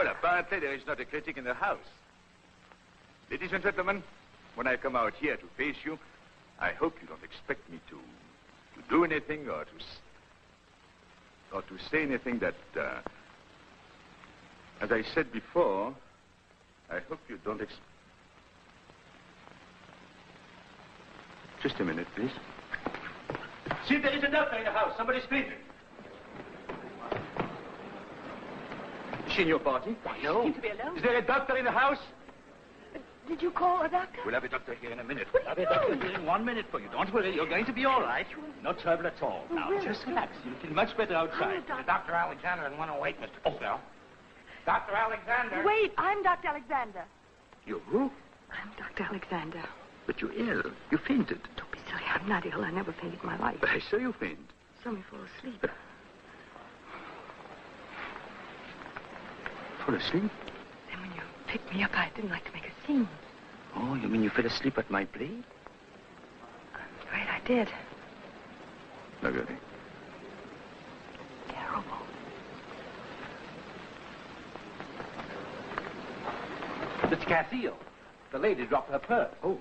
Well, apparently there is not a critic in the house. Ladies and gentlemen, when I come out here to face you, I hope you don't expect me to do anything or to say anything that, as I said before, I hope you don't Just a minute, please. See if there is a doctor in the house. Somebody's screaming. Is she in your party? Why, no. Seems to be alone. Is there a doctor in the house? Did you call a doctor? We'll have a doctor here in a minute. What are you doing? We'll have a doctor here in 1 minute for you. Don't worry, you're going to be all right. No trouble at all. Oh, Now, really? just relax. You'll feel much better outside. Dr. Alexander in 108, Mr. Cosell. Dr. Alexander. Wait, I'm Dr. Alexander. You who? I'm Dr. Alexander. But you're ill. You fainted. Don't be silly. I'm not ill. I never fainted in my life. But I saw you faint. Saw me fall asleep. Fall asleep? Then when you picked me up, I didn't like to make a scene. Oh, you mean you fell asleep at my blade? I'm afraid I did. Margaret. Terrible. Mr. Castillo. The lady dropped her purse. Oh.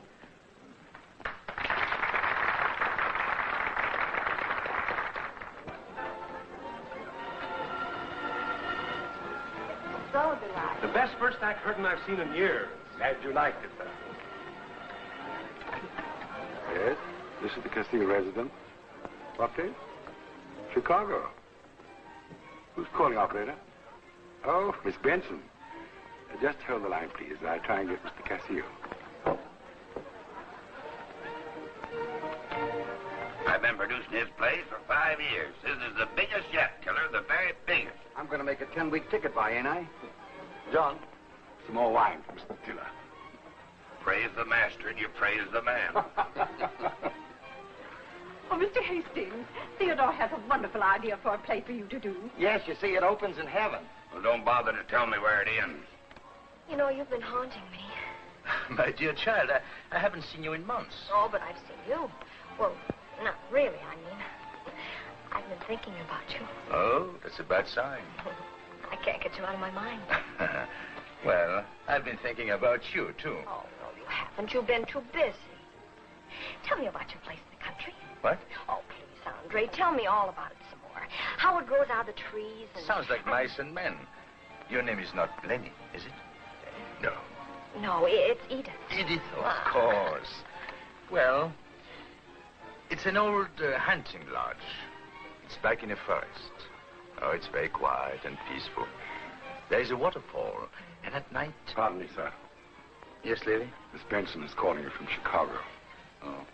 So did I. The best first act curtain I've seen in years. Glad you liked it, sir. Yes, this is the Castillo resident. What place? Chicago. Who's calling, operator? Oh, Miss Benson. Just hold the line, please. I'll try and get Mr. Castillo. I've been producing his plays for 5 years. This is the biggest yet, Killer, the very biggest. I'm going to make a 10-week ticket buy, ain't I? John, some more wine for Mr. Tiller. Praise the master and you praise the man. Oh, Mr. Hastings, Theodore has a wonderful idea for a play for you to do. Yes, you see, it opens in heaven. Well, don't bother to tell me where it ends. You know, you've been haunting me. My dear child, I haven't seen you in months. Oh, but I've seen you. Well, not really, I mean. I've been thinking about you. Oh, that's a bad sign. I can't get you out of my mind. Well, I've been thinking about you, too. Oh, no, you haven't. You've been too busy. Tell me about your place in the country. What? Oh, please, Andre, tell me all about it some more. How it grows out of the trees and... Sounds like mice and men. Your name is not Lenny, is it? No. No, it's Edith. Edith, of course. Well, it's an old hunting lodge. It's back in a forest. Oh, it's very quiet and peaceful. There is a waterfall, and at night... Pardon me, sir. Yes, lady? Miss Benson is calling you from Chicago. Oh.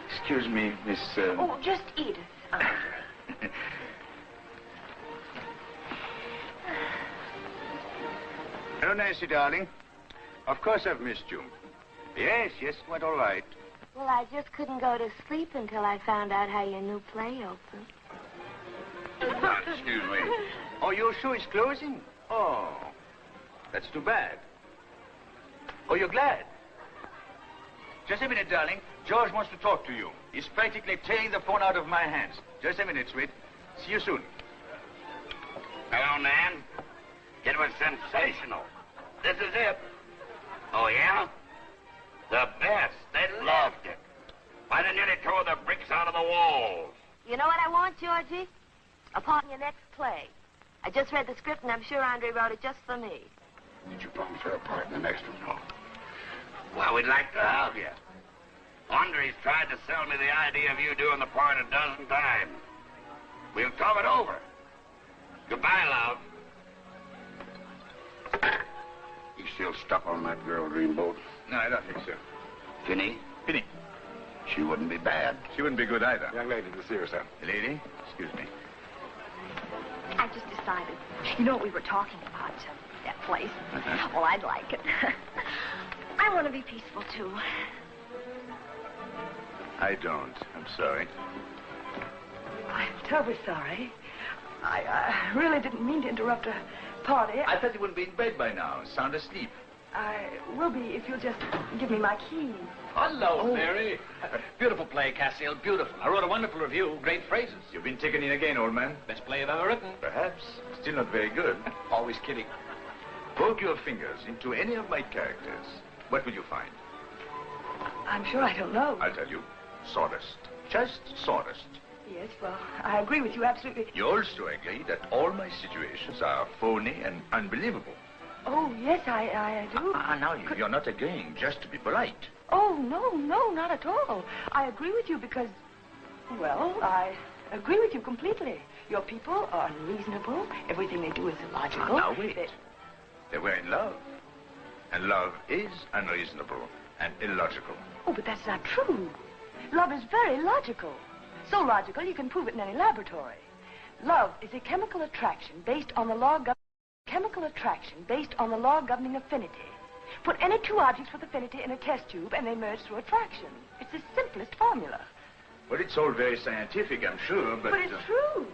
Excuse me, Miss... Oh, just Edith, Andre. Hello, Nancy, darling. Of course I've missed you. Yes, quite all right. Well, I just couldn't go to sleep until I found out how your new play opened. Excuse me. Oh, your show is closing? Oh, that's too bad. Oh, you're glad? Just a minute, darling. George wants to talk to you. He's practically tearing the phone out of my hands. Just a minute, sweet. See you soon. Hello, Nan. It was sensational. This is it. Oh, yeah? The best. They loved it. Why, they nearly tore the bricks out of the walls. You know what I want, Georgie? A part in your next play. I just read the script, and I'm sure Andre wrote it just for me. Did you promise her a part in the next one? No. Well, we'd like to have you. Andre's tried to sell me the idea of you doing the part a dozen times. We'll talk it over. Goodbye, love. You still stuck on that girl, Dreamboat? No, I don't think so. Finney? Penny. She wouldn't be bad. She wouldn't be good either. Young lady to see her, sir. Lady, excuse me. I just decided. You know what we were talking about, that place? Well, I'd like it. I want to be peaceful, too. I don't. I'm sorry. I'm terribly sorry. I really didn't mean to interrupt a party. I thought you would be in bed by now, sound asleep. I will be if you'll just give me my keys. Hello, Mary. Beautiful play, Cassiel. Beautiful. I wrote a wonderful review. Great phrases. You've been taken in again, old man. Best play I've ever written. Perhaps. Still not very good. Always kidding. Poke your fingers into any of my characters. What will you find? I'm sure I don't know. I'll tell you. Sawdust. Just sawdust. Yes, well, I agree with you absolutely. You also agree that all my situations are phony and unbelievable. Oh, yes, I do. Now you're not agreeing just to be polite. Oh, no, not at all. I agree with you because, well, I agree with you completely. Your people are unreasonable. Everything they do is illogical. Now, wait. They were in love. And love is unreasonable and illogical. Oh, but that's not true. Love is very logical. So logical you can prove it in any laboratory. Love is a chemical attraction based on the law governing affinity. Put any two objects with affinity in a test tube and they merge through attraction. It's the simplest formula. Well, it's all very scientific, I'm sure, but... But it's true.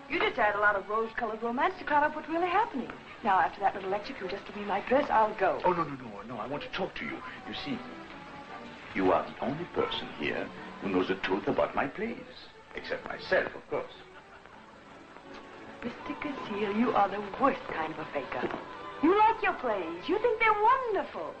You just add a lot of rose-colored romance to crowd up what's really happening. Now, after that little lecture, if you'll just give me my dress, I'll go. Oh, no, I want to talk to you. You see, you are the only person here who knows the truth about my plays. Except myself, of course. Mr. Cassiel, you are the worst kind of a faker. You like your plays. You think they're wonderful.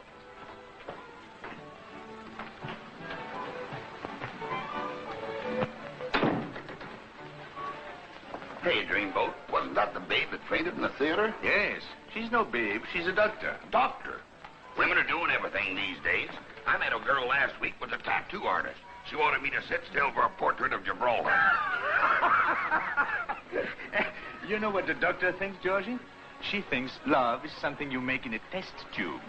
Hey, Dreamboat, wasn't that the babe that fainted in the theater? Yes. She's no babe. She's a doctor. Doctor. Women are doing everything these days. I met a girl last week with a tattoo artist. She wanted me to sit still for a portrait of Gibraltar. You know what the doctor thinks, Georgie? She thinks love is something you make in a test tube.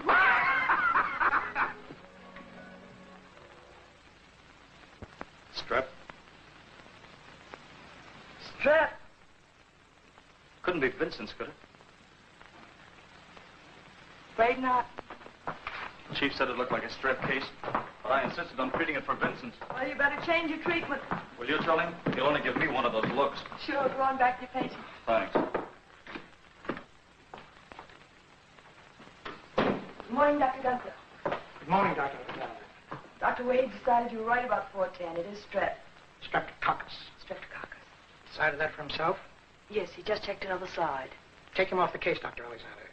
Strep? Strep. Couldn't be Vincent's, could it? Afraid not. Chief said it looked like a strep case, but I insisted on treating it for Vincent. Well, you better change your treatment. Will you tell him? He'll only give me one of those looks. Sure, go on back to your patient. Thanks. Good morning, Dr. Gunther. Good morning, Dr. Alexander. Dr. Wade decided you were right about 410. It is strep. Streptococcus. Streptococcus. Decided that for himself? Yes, he just checked another side. Take him off the case, Dr. Alexander.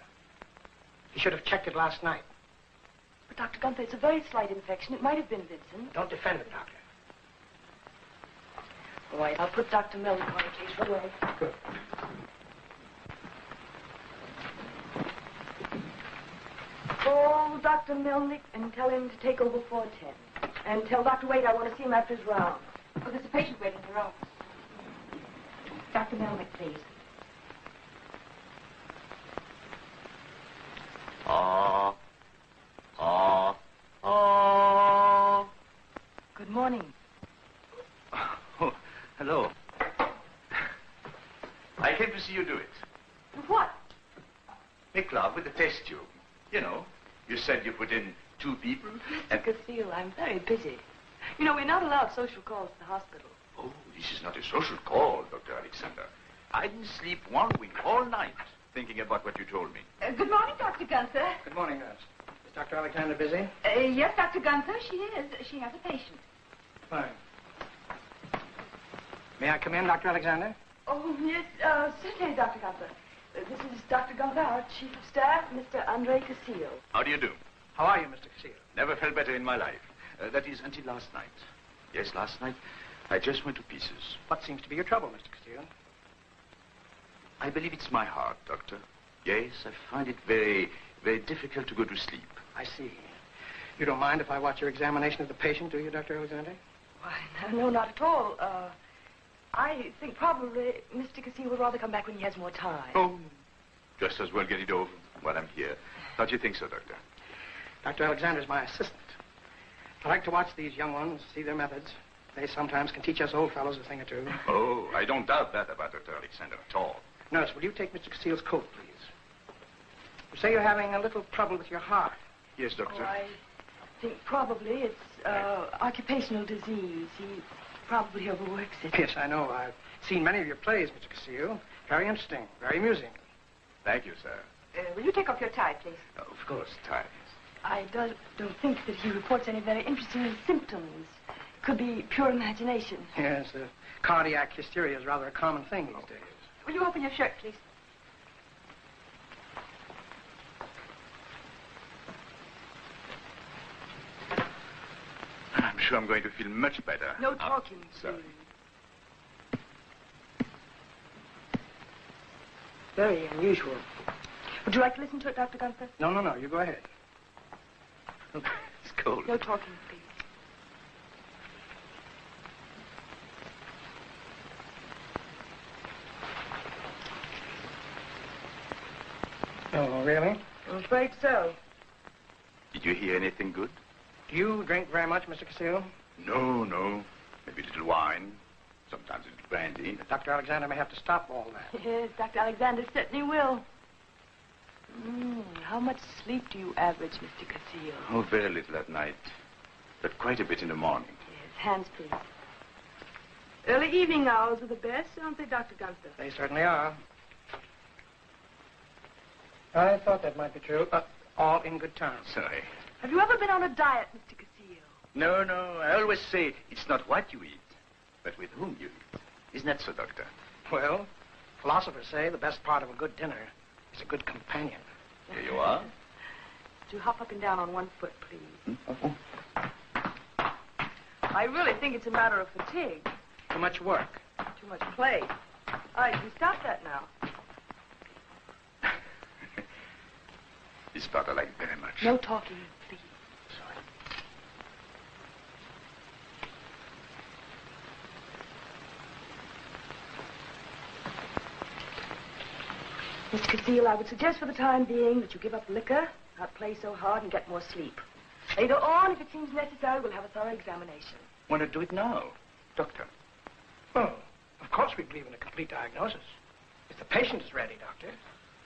He should have checked it last night. But, Dr. Gunther, it's a very slight infection. It might have been Vincent. Don't defend him, Doctor. All right, I'll put Dr. Milner on the case right away. Good. Call Dr. Milnick and tell him to take over 410. And tell Dr. Wade I want to see him after his round. Oh, there's a patient waiting in your office. Dr. Milnick, please. Good morning. Oh, hello. I came to see you do it. What? Make love with the test tube. You know, you said you put in 2 people. Mr. Cassiel, I'm very busy. You know, we're not allowed social calls to the hospital. Oh, this is not a social call, Dr. Alexander. I didn't sleep 1 wink all night thinking about what you told me. Good morning, Dr. Gunther. Good morning, nurse. Is Dr. Alexander busy? Yes, Dr. Gunther, she is. She has a patient. Fine. May I come in, Dr. Alexander? Oh, yes, certainly, Dr. Gunther. This is Dr. Gunther, our Chief of Staff, Mr. Andre Cassiel. How do you do? How are you, Mr. Cassiel? Never felt better in my life. That is, until last night. Yes, last night, I just went to pieces. What seems to be your trouble, Mr. Cassiel? I believe it's my heart, Doctor. Yes, I find it very, very difficult to go to sleep. I see. You don't mind if I watch your examination of the patient, do you, Dr. Alexander? Why, no, not at all. I think probably Mr. Cassiel would rather come back when he has more time. Oh, just as well get it over while I'm here. Don't you think so, Doctor? Dr. Alexander's my assistant. I like to watch these young ones, see their methods. They sometimes can teach us old fellows a thing or two. Oh, I don't doubt that about Dr. Alexander at all. Nurse, will you take Mr. Cassiel's coat, please? You say you're having a little trouble with your heart. Yes, Doctor. Oh, I think probably it's occupational disease. He probably overworks it. Yes, I know. I've seen many of your plays, Mr. Cassiel. Very interesting, very amusing. Thank you, sir. Will you take off your tie, please? Of course, time. I don't think that he reports any very interesting symptoms. Could be pure imagination. Yes, cardiac hysteria is rather a common thing these days. Will you open your shirt, please? I'm sure I'm going to feel much better. No talking, sorry. please. Very unusual. Would you like to listen to it, Dr. Gunther? No. You go ahead. It's cold. No talking, please. Oh, really? I'm afraid so. Did you hear anything good? Do you drink very much, Mr. Castillo? No. Maybe a little wine. Sometimes a little brandy. Dr. Alexander may have to stop all that. Yes, Dr. Alexander certainly will. How much sleep do you average, Mr. Castillo? Oh, very little at night. But quite a bit in the morning. Yes, hands, please. Early evening hours are the best, aren't they, Dr. Gunther? They certainly are. I thought that might be true. All in good time. Sorry. Have you ever been on a diet, Mr. Castillo? No. I always say it's not what you eat, but with whom you eat. Isn't that so, Doctor? Well, philosophers say the best part of a good dinner is a good companion. Here you are. Would you hop up and down on one foot, please? Oh. I really think it's a matter of fatigue. Too much work. Too much play. All right, you stop that now. This part I like very much. No talking, please. Sorry. Mr. Castillo, I would suggest for the time being that you give up liquor, not play so hard, and get more sleep. Later on, if it seems necessary, we'll have a thorough examination. Want to do it now, Doctor? Well, of course we believe in a complete diagnosis. If the patient is ready, Doctor,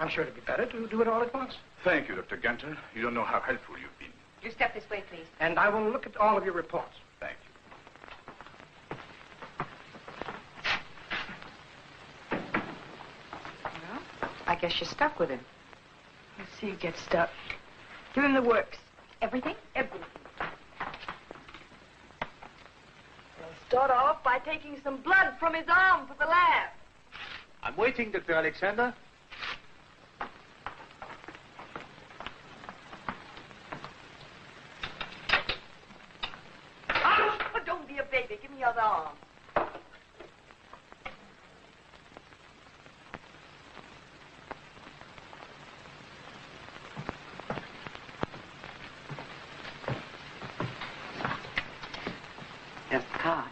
I'm sure it'd be better to do it all at once. Thank you, Dr. Gunter. You don't know how helpful you've been. You step this way, please. And I will look at all of your reports. Thank you. Well, I guess you're stuck with him. Let's see you get stuck. Give him the works. Everything? Everything. We'll start off by taking some blood from his arm for the lab. I'm waiting, Dr. Alexander. Oh, don't be a baby. Give me your other arm. Here's the card.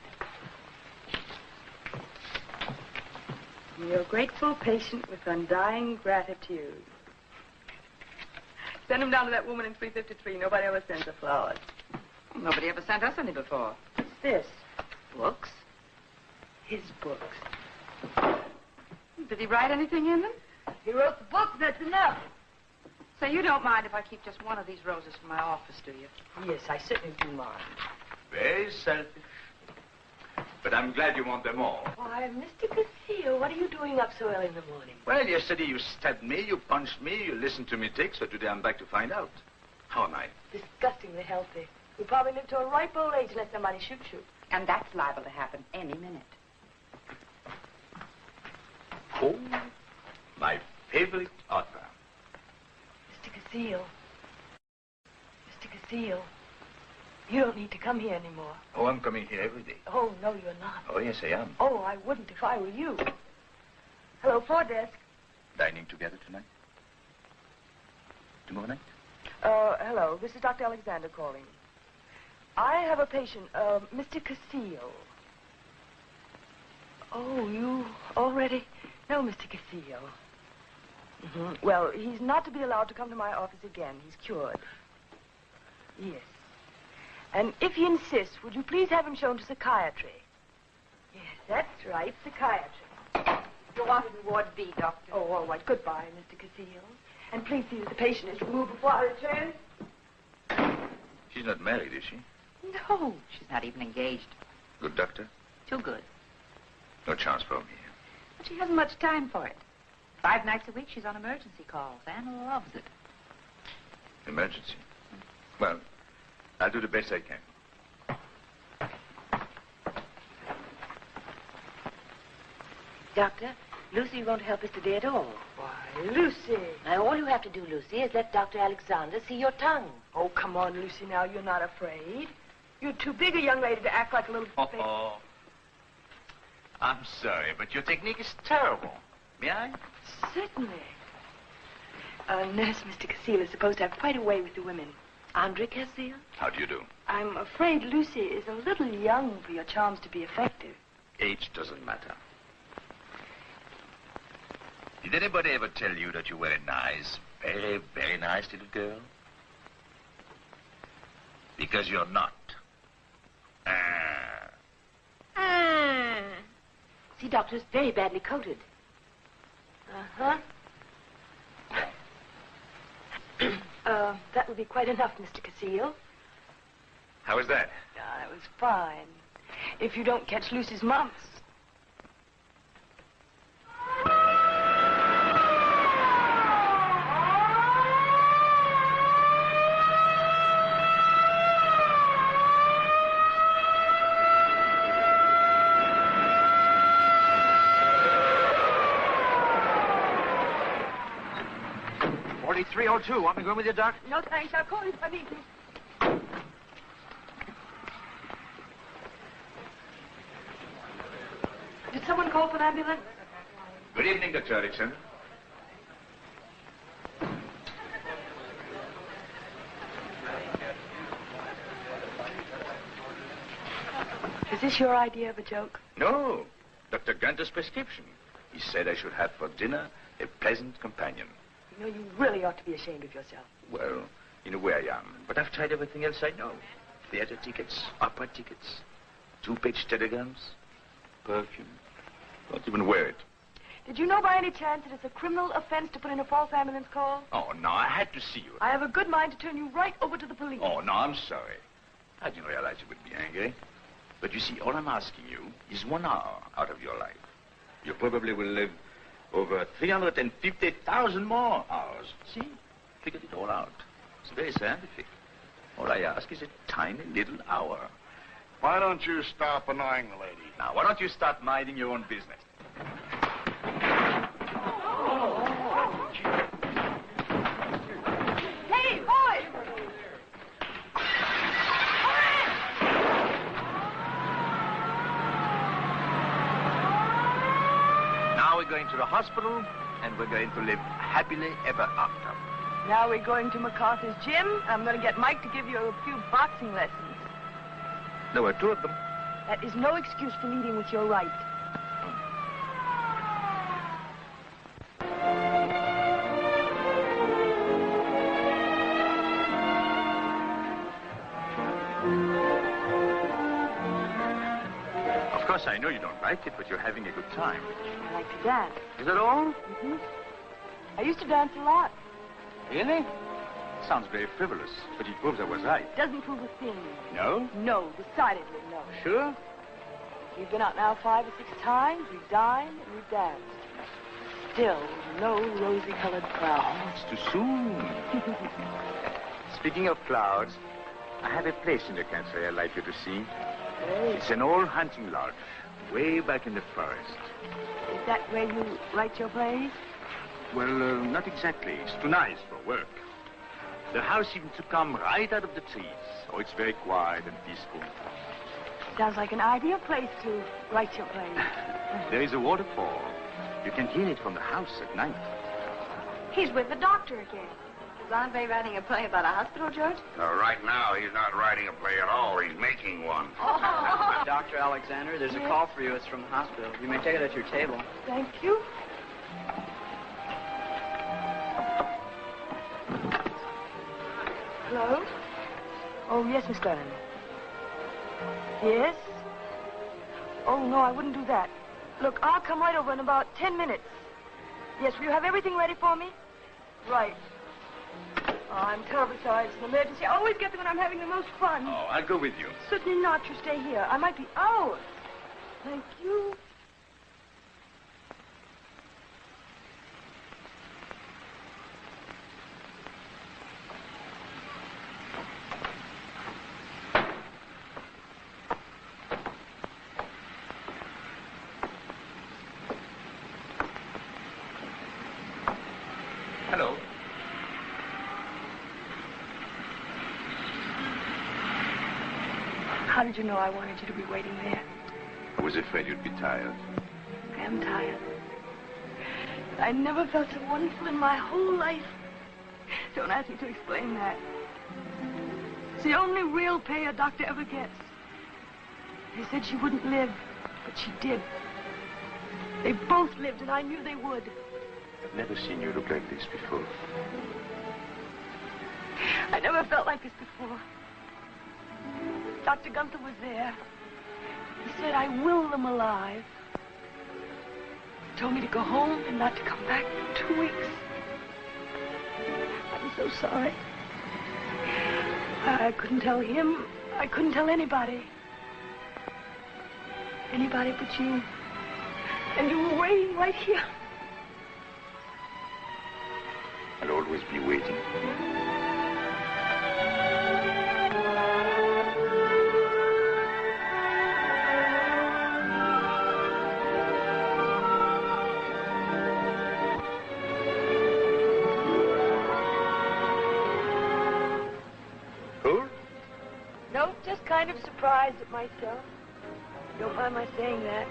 Your grateful patient with undying gratitude. Send him down to that woman in 353. Nobody ever sends her flowers. Nobody ever sent us any before. What's this? Books? His books. Did he write anything in them? He wrote the book, that's enough. So you don't mind if I keep just one of these roses for my office, do you? Yes, I certainly do mind. Very selfish. But I'm glad you want them all. Why, Mr. Castillo, what are you doing up so early in the morning? Well, yesterday you stabbed me, you punched me, you listened to me tick, so today I'm back to find out. How am I? Disgustingly healthy. You'll probably live to a ripe old age unless somebody shoots you. And that's liable to happen any minute. Oh, my favorite author. Mr. Castillo. Mr. Castillo. You don't need to come here anymore. Oh, I'm coming here every day. Oh, no, you're not. Oh, yes, I am. Oh, I wouldn't if I were you. Hello, floor desk. Dining together tonight? Tomorrow night? Hello. This is Dr. Alexander calling. I have a patient, Mr. Castillo. Oh, you already know Mr. Castillo. Mm-hmm. Well, he's not to be allowed to come to my office again. He's cured. Yes. And if he insists, would you please have him shown to psychiatry? Yes, that's right, psychiatry. Go on to Ward B, Doctor. Oh, all right. Goodbye, Mr. Castillo. And please see that the patient is removed before I return. She's not married, is she? No, she's not even engaged. Good doctor? Too good. No chance for me. But she hasn't much time for it. 5 nights a week, she's on emergency calls. Anna loves it. Emergency? Well, I'll do the best I can. Doctor, Lucy won't help us today at all. Why, Lucy. Now, all you have to do, Lucy, is let Dr. Alexander see your tongue. Oh, come on, Lucy, now. You're not afraid. You're too big a young lady to act like a little... Oh, I'm sorry, but your technique is terrible. May I? Certainly. Nurse, Mr. Cassile is supposed to have quite a way with the women. Andre Cassile? How do you do? I'm afraid Lucy is a little young for your charms to be effective. Age doesn't matter. Did anybody ever tell you that you were a nice, very, very nice little girl? Because you're not. See, Doctor, it's very badly coated. Uh-huh. That would be quite enough, Mr. Cassile. How was that? That was fine. If you don't catch Lucy's mumps. Want me going with you, Doc? No, thanks. I'll call you if I need to. Did someone call for an ambulance? Good evening, Dr. Erickson. Is this your idea of a joke? No. Dr. Gunter's prescription. He said I should have for dinner a pleasant companion. You know, you really ought to be ashamed of yourself. Well, in a way I am. But I've tried everything else I know. Theater tickets, opera tickets, 2-page telegrams, perfume. Don't even wear it. Did you know by any chance that it's a criminal offense to put in a false ambulance call? Oh, no, I had to see you. I have a good mind to turn you right over to the police. Oh, no, I'm sorry. I didn't realize you would be angry. But you see, all I'm asking you is 1 hour out of your life. You probably will live over 350,000 more hours. See? Figured it all out. It's very scientific. All I ask is a tiny little hour. Why don't you stop annoying the lady? Now, why don't you start minding your own business? Hey, boys! Now we're going to the hospital, and we're going to live happily ever after. Now we're going to MacArthur's gym. I'm going to get Mike to give you a few boxing lessons. There were 2 of them. That is no excuse for leading with your right. Of course, I know you don't like it, but you're having a good time. I like to dance. Is that all? Mm-hmm. I used to dance a lot. Really? Sounds very frivolous, but it proves I was right. Doesn't prove a thing. No? No, decidedly no. Sure? We've been out now 5 or 6 times. We've dined and we've danced. Still, no rosy-colored clouds. It's too soon. Speaking of clouds, I have a place in the country I'd like you to see. Hey, It's an old hunting lodge, way back in the forest. is that where you write your plays? Well, not exactly. It's too nice for work. The house seems to come right out of the trees. Oh, it's very quiet and peaceful. Sounds like an ideal place to write your plays. There is a waterfall. You can hear it from the house at night. He's with the doctor again. Is Andre writing a play about a hospital, George? Right now, he's not writing a play at all. He's making one. Dr. Alexander, there's a call for you. It's from the hospital. You may take it at your table. Thank you. Hello? Oh, yes, Miss Glennon. Yes? Oh, no, I wouldn't do that. Look, I'll come right over in about 10 minutes. Yes, will you have everything ready for me? Right. Oh, I'm terribly sorry. It's an emergency. I always get there when I'm having the most fun. Oh, I'll go with you. Certainly not. You stay here. I might be hours. Thank you. How did you know I wanted you to be waiting there? I was afraid you'd be tired. I am tired. I never felt so wonderful in my whole life. Don't ask me to explain that. It's the only real pay a doctor ever gets. They said she wouldn't live, but she did. They both lived, and I knew they would. I've never seen you look like this before. I never felt like this before. Dr. Gunther was there. He said, I will them alive. He told me to go home and not to come back for 2 weeks. I'm so sorry. I couldn't tell him. I couldn't tell anybody. Anybody but you. And you were waiting right here. I'll always be waiting. No, just kind of surprised at myself. Don't mind my saying that.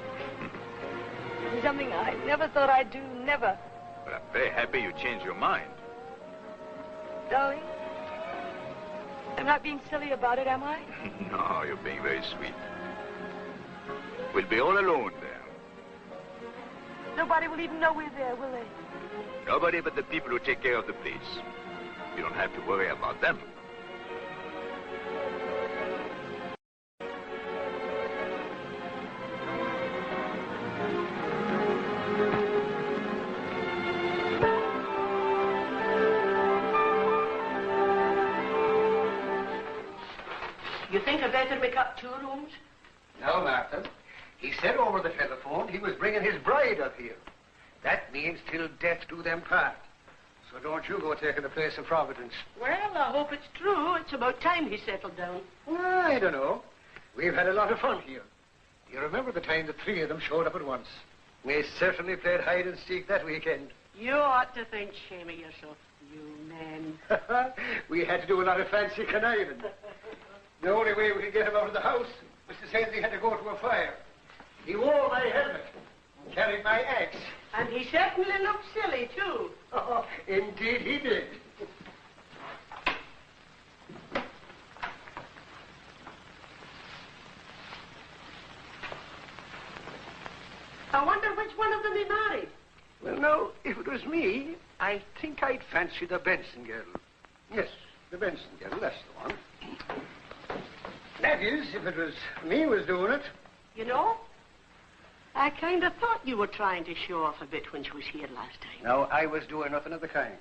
It's something I never thought I'd do, never. But I'm very happy you changed your mind. Darling, I'm not being silly about it, am I? No, you're being very sweet. We'll be all alone there. Nobody will even know we're there, will they? Nobody but the people who take care of the place. You don't have to worry about them. You think I'd better make up 2 rooms? No, Martha. He said over the telephone he was bringing his bride up here. That means till death do them part. So don't you go taking the place of Providence. Well, I hope it's true. It's about time he settled down. Well, I don't know. We've had a lot of fun here. You remember the time the 3 of them showed up at once? We certainly played hide and seek that weekend. You ought to think shame of yourself, you men. We had to do a lot of fancy conniving. The only way we could get him out of the house was to say that he had to go to a fire. He wore my helmet and carried my axe. And he certainly looked silly, too. Oh, indeed he did. I wonder which one of them he married. Well, now, if it was me, I think I'd fancy the Benson girl. Yes, the Benson girl, that's the one. That is, if it was me was doing it. You know, I kind of thought you were trying to show off a bit when she was here last time. No, I was doing nothing of the kind.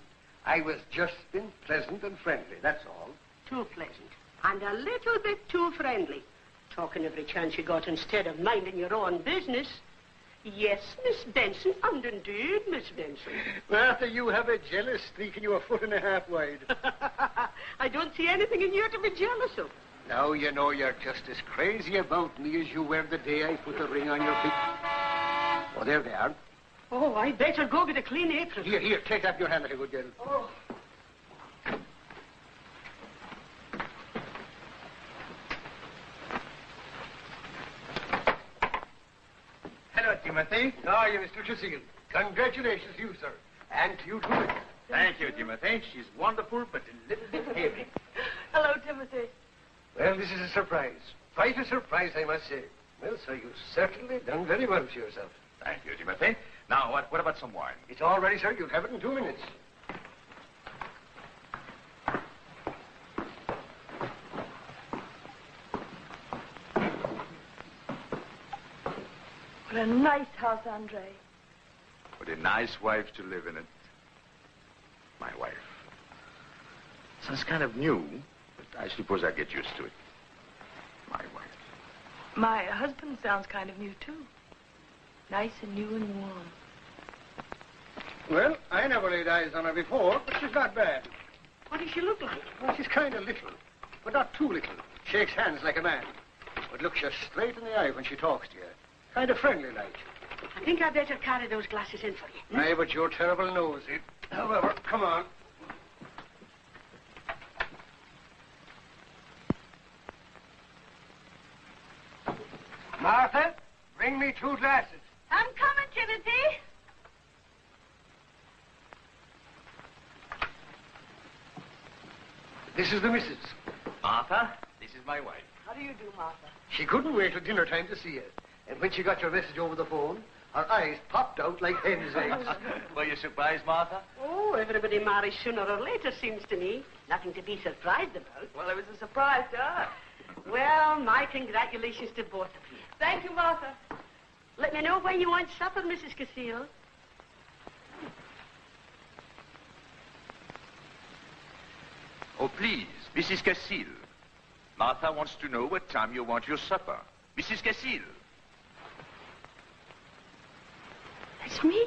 I was just being pleasant and friendly, that's all. Too pleasant. And a little bit too friendly. Talking every chance you got instead of minding your own business. Yes, Miss Benson, and indeed, Miss Benson. Martha, you have a jealous streak and you're 1.5 feet wide. I don't see anything in you to be jealous of. Now you know you're just as crazy about me as you were the day I put the ring on your finger. Oh, there they are. Oh, I'd better go get a clean apron. Here, take up your hand, little good girl. Oh. Hello, Timothy. How are you, Mr. Tressilian? Congratulations to you, sir. And to you, too. Thank you, Timothy. She's wonderful, but a little bit heavy. Hello, Timothy. Well, this is a surprise. Quite a surprise, I must say. Well, sir, you've certainly done very well for yourself. Thank you, Timothy. Now, what about some wine? It's all ready, sir. You'll have it in 2 minutes. What a nice house, Andre. What a nice wife to live in it. My wife. Sounds kind of new, but I suppose I'll get used to it. My wife. My husband sounds kind of new, too. Nice and new and warm. Well, I never laid eyes on her before, but she's not bad. What does she look like? Well, she's kind of little, but not too little. Shakes hands like a man, but looks you straight in the eye when she talks to you. Kind of friendly like. I think I'd better carry those glasses in for you. Aye, but you're terrible nosy. However, come on. Martha, bring me 2 glasses. I'm coming, Timothy. This is the missus. Martha, this is my wife. How do you do, Martha? She couldn't wait till dinner time to see you. And when she got your message over the phone, her eyes popped out like hen's eggs. Were you surprised, Martha? Oh, everybody marries sooner or later, seems to me. Nothing to be surprised about. Well, it was a surprise to us. Well, my congratulations to both of you. Thank you, Martha. Let me know when you want supper, Mrs. Casile. Oh, please, Mrs. Casile. Martha wants to know what time you want your supper. Mrs. Casile. That's me.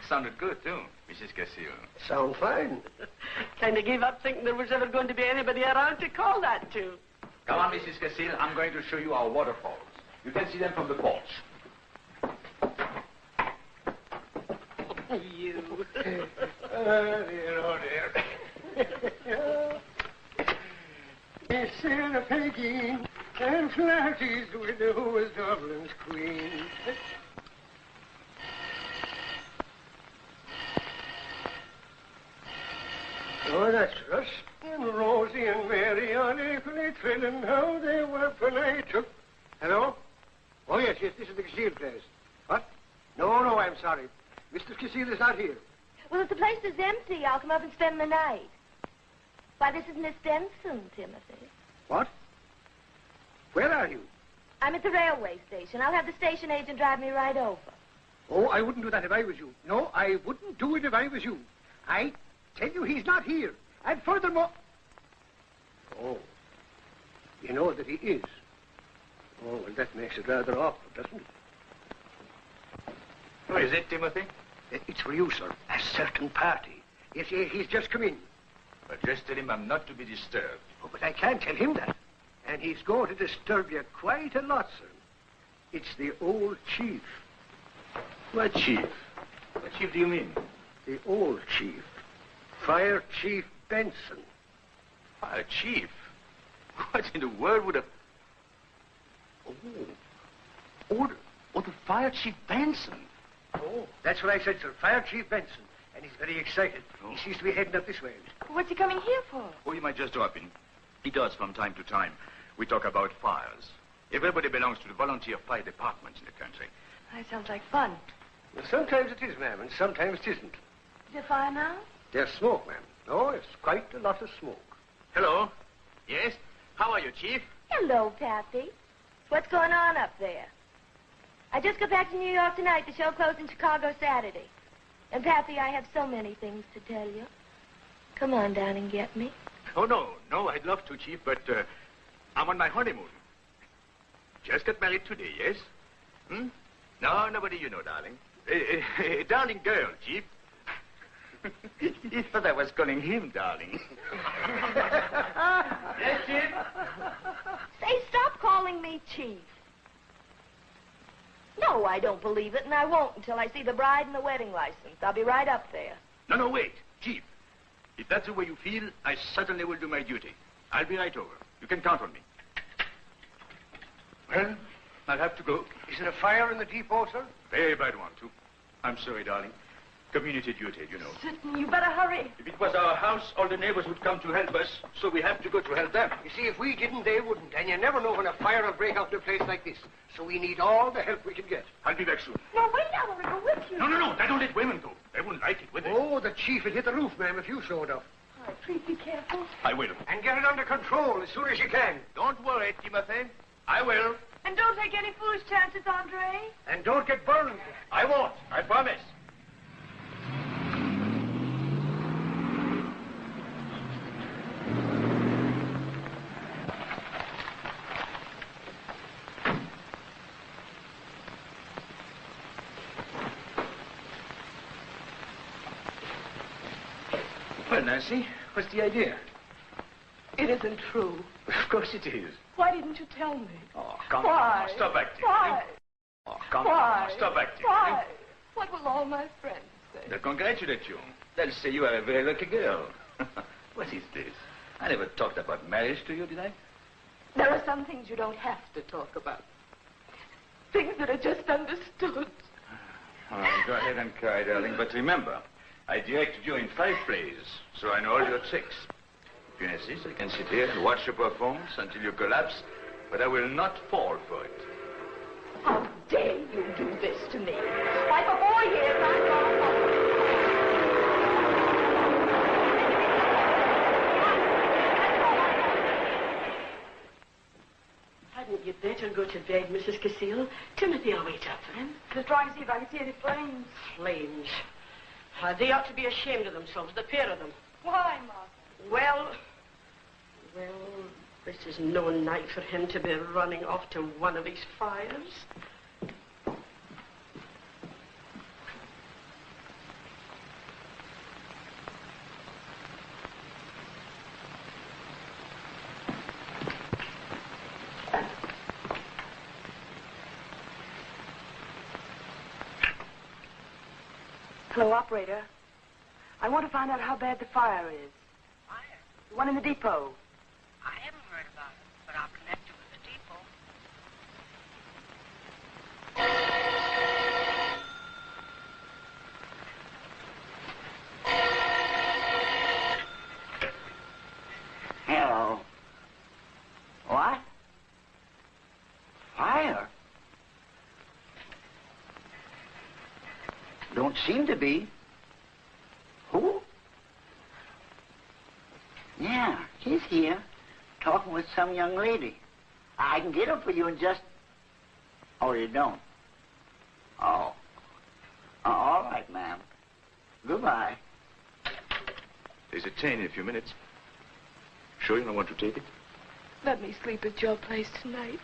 Sounded good, too, Mrs. Casile. Sound fine. Kind of gave up thinking there was ever going to be anybody around to call that to. Come on, Mrs. Casile. I'm going to show you our waterfalls. You can see them from the porch. You. Oh, dear, oh, dear. Miss Sarah Peggy and Flatty's widow who was Dublin's queen. Oh, that's us. And Rosie and Mary on equally thrilling how they were when I took... Hello? Oh, yes, this is the Casile place. What? No, I'm sorry. Mr. Casile is not here. Well, if the place is empty, I'll come up and spend the night. Why, this is Miss Denson, Timothy. What? Where are you? I'm at the railway station. I'll have the station agent drive me right over. Oh, I wouldn't do that if I was you. No, I wouldn't do it if I was you. I tell you he's not here. And furthermore... Oh, you know that he is. Oh, well, that makes it rather awkward, doesn't it? Who is it, Timothy? It's for you, sir. A certain party. Yes, he's just come in. But just tell him I'm not to be disturbed. Oh, but I can't tell him that. And he's going to disturb you quite a lot, sir. It's the old chief. What chief? What chief do you mean? The old chief. Fire Chief Benson. Fire chief? What in the world would have... Oh, the Fire Chief Benson. Oh, that's what I said, sir. Fire Chief Benson. And he's very excited. Oh. He seems to be heading up this way. What's he coming here for? Oh, you might just drop in. He does from time to time. We talk about fires. Everybody belongs to the volunteer fire departments in the country. That sounds like fun. Well, sometimes it is, ma'am, and sometimes it isn't. Is there fire now? There's smoke, ma'am. Oh, it's quite a lot of smoke. Hello. Yes? How are you, Chief? Hello, Pappy. What's going on up there? I just got back to New York tonight. The show closed in Chicago Saturday. And, Pappy, I have so many things to tell you. Come on down and get me. Oh, no, I'd love to, Chief, but I'm on my honeymoon. Just got married today, yes? No, nobody you know, darling. Darling girl, Chief. He thought I was calling him darling. Yes, Chief? Say, stop calling me Chief. No, I don't believe it, and I won't until I see the bride and the wedding license. I'll be right up there. No, wait, Chief. If that's the way you feel, I certainly will do my duty. I'll be right over. You can count on me. Well, I'll have to go. Is there a fire in the depot, sir? Very bad one, too. I'm sorry, darling. Community duty, you know. Sidney, you better hurry. If it was our house, all the neighbors would come to help us, so we have to go to help them. You see, if we didn't, they wouldn't. And you never know when a fire will break out in a place like this. So we need all the help we can get. I'll be back soon. No, wait, I want to go with you. No, I don't let women go. They wouldn't like it, would they? Oh, the chief would hit the roof, ma'am, if you showed up. All right, please be careful. I will. And get it under control as soon as you can. Don't worry, Timothy. I will. And don't take any foolish chances, Andre. And don't get burned. I won't. I promise. Well, Nancy, what's the idea? It isn't true. Of course it is. Why didn't you tell me? Oh, come Why? on. Stop acting. Why? Oh, come Why? on. Stop acting. Why? What will all my friends say? They'll congratulate you. They'll say you are a very lucky girl. What is this? I never talked about marriage to you, did I? There are some things you don't have to talk about. things that are just understood. All right, go ahead and cry, darling. But remember, I directed you in 5 plays, so I know all your tricks. If you insist, I can sit here and watch your performance until you collapse, but I will not fall for it. How dare you do this to me? Why, for 4 years I've gone. Hadn't you better go to bed, Mrs. Casile? Timothy will wait up for him. Just trying to see if I can see any flames. Flames. They ought to be ashamed of themselves, the pair of them. Why, Margaret? Well, this is no night for him to be running off to one of his fires. Hello, operator. I want to find out how bad the fire is. Fire? The one in the depot. I haven't heard about it, but I'll connect you with the depot. Hello. What? Fire? Don't seem to be. Who? Yeah, he's here, talking with some young lady. I can get him for you in just... Oh, you don't? Oh. All right, ma'am. Goodbye. There's a train in a few minutes. Sure you don't want to take it? Let me sleep at your place tonight.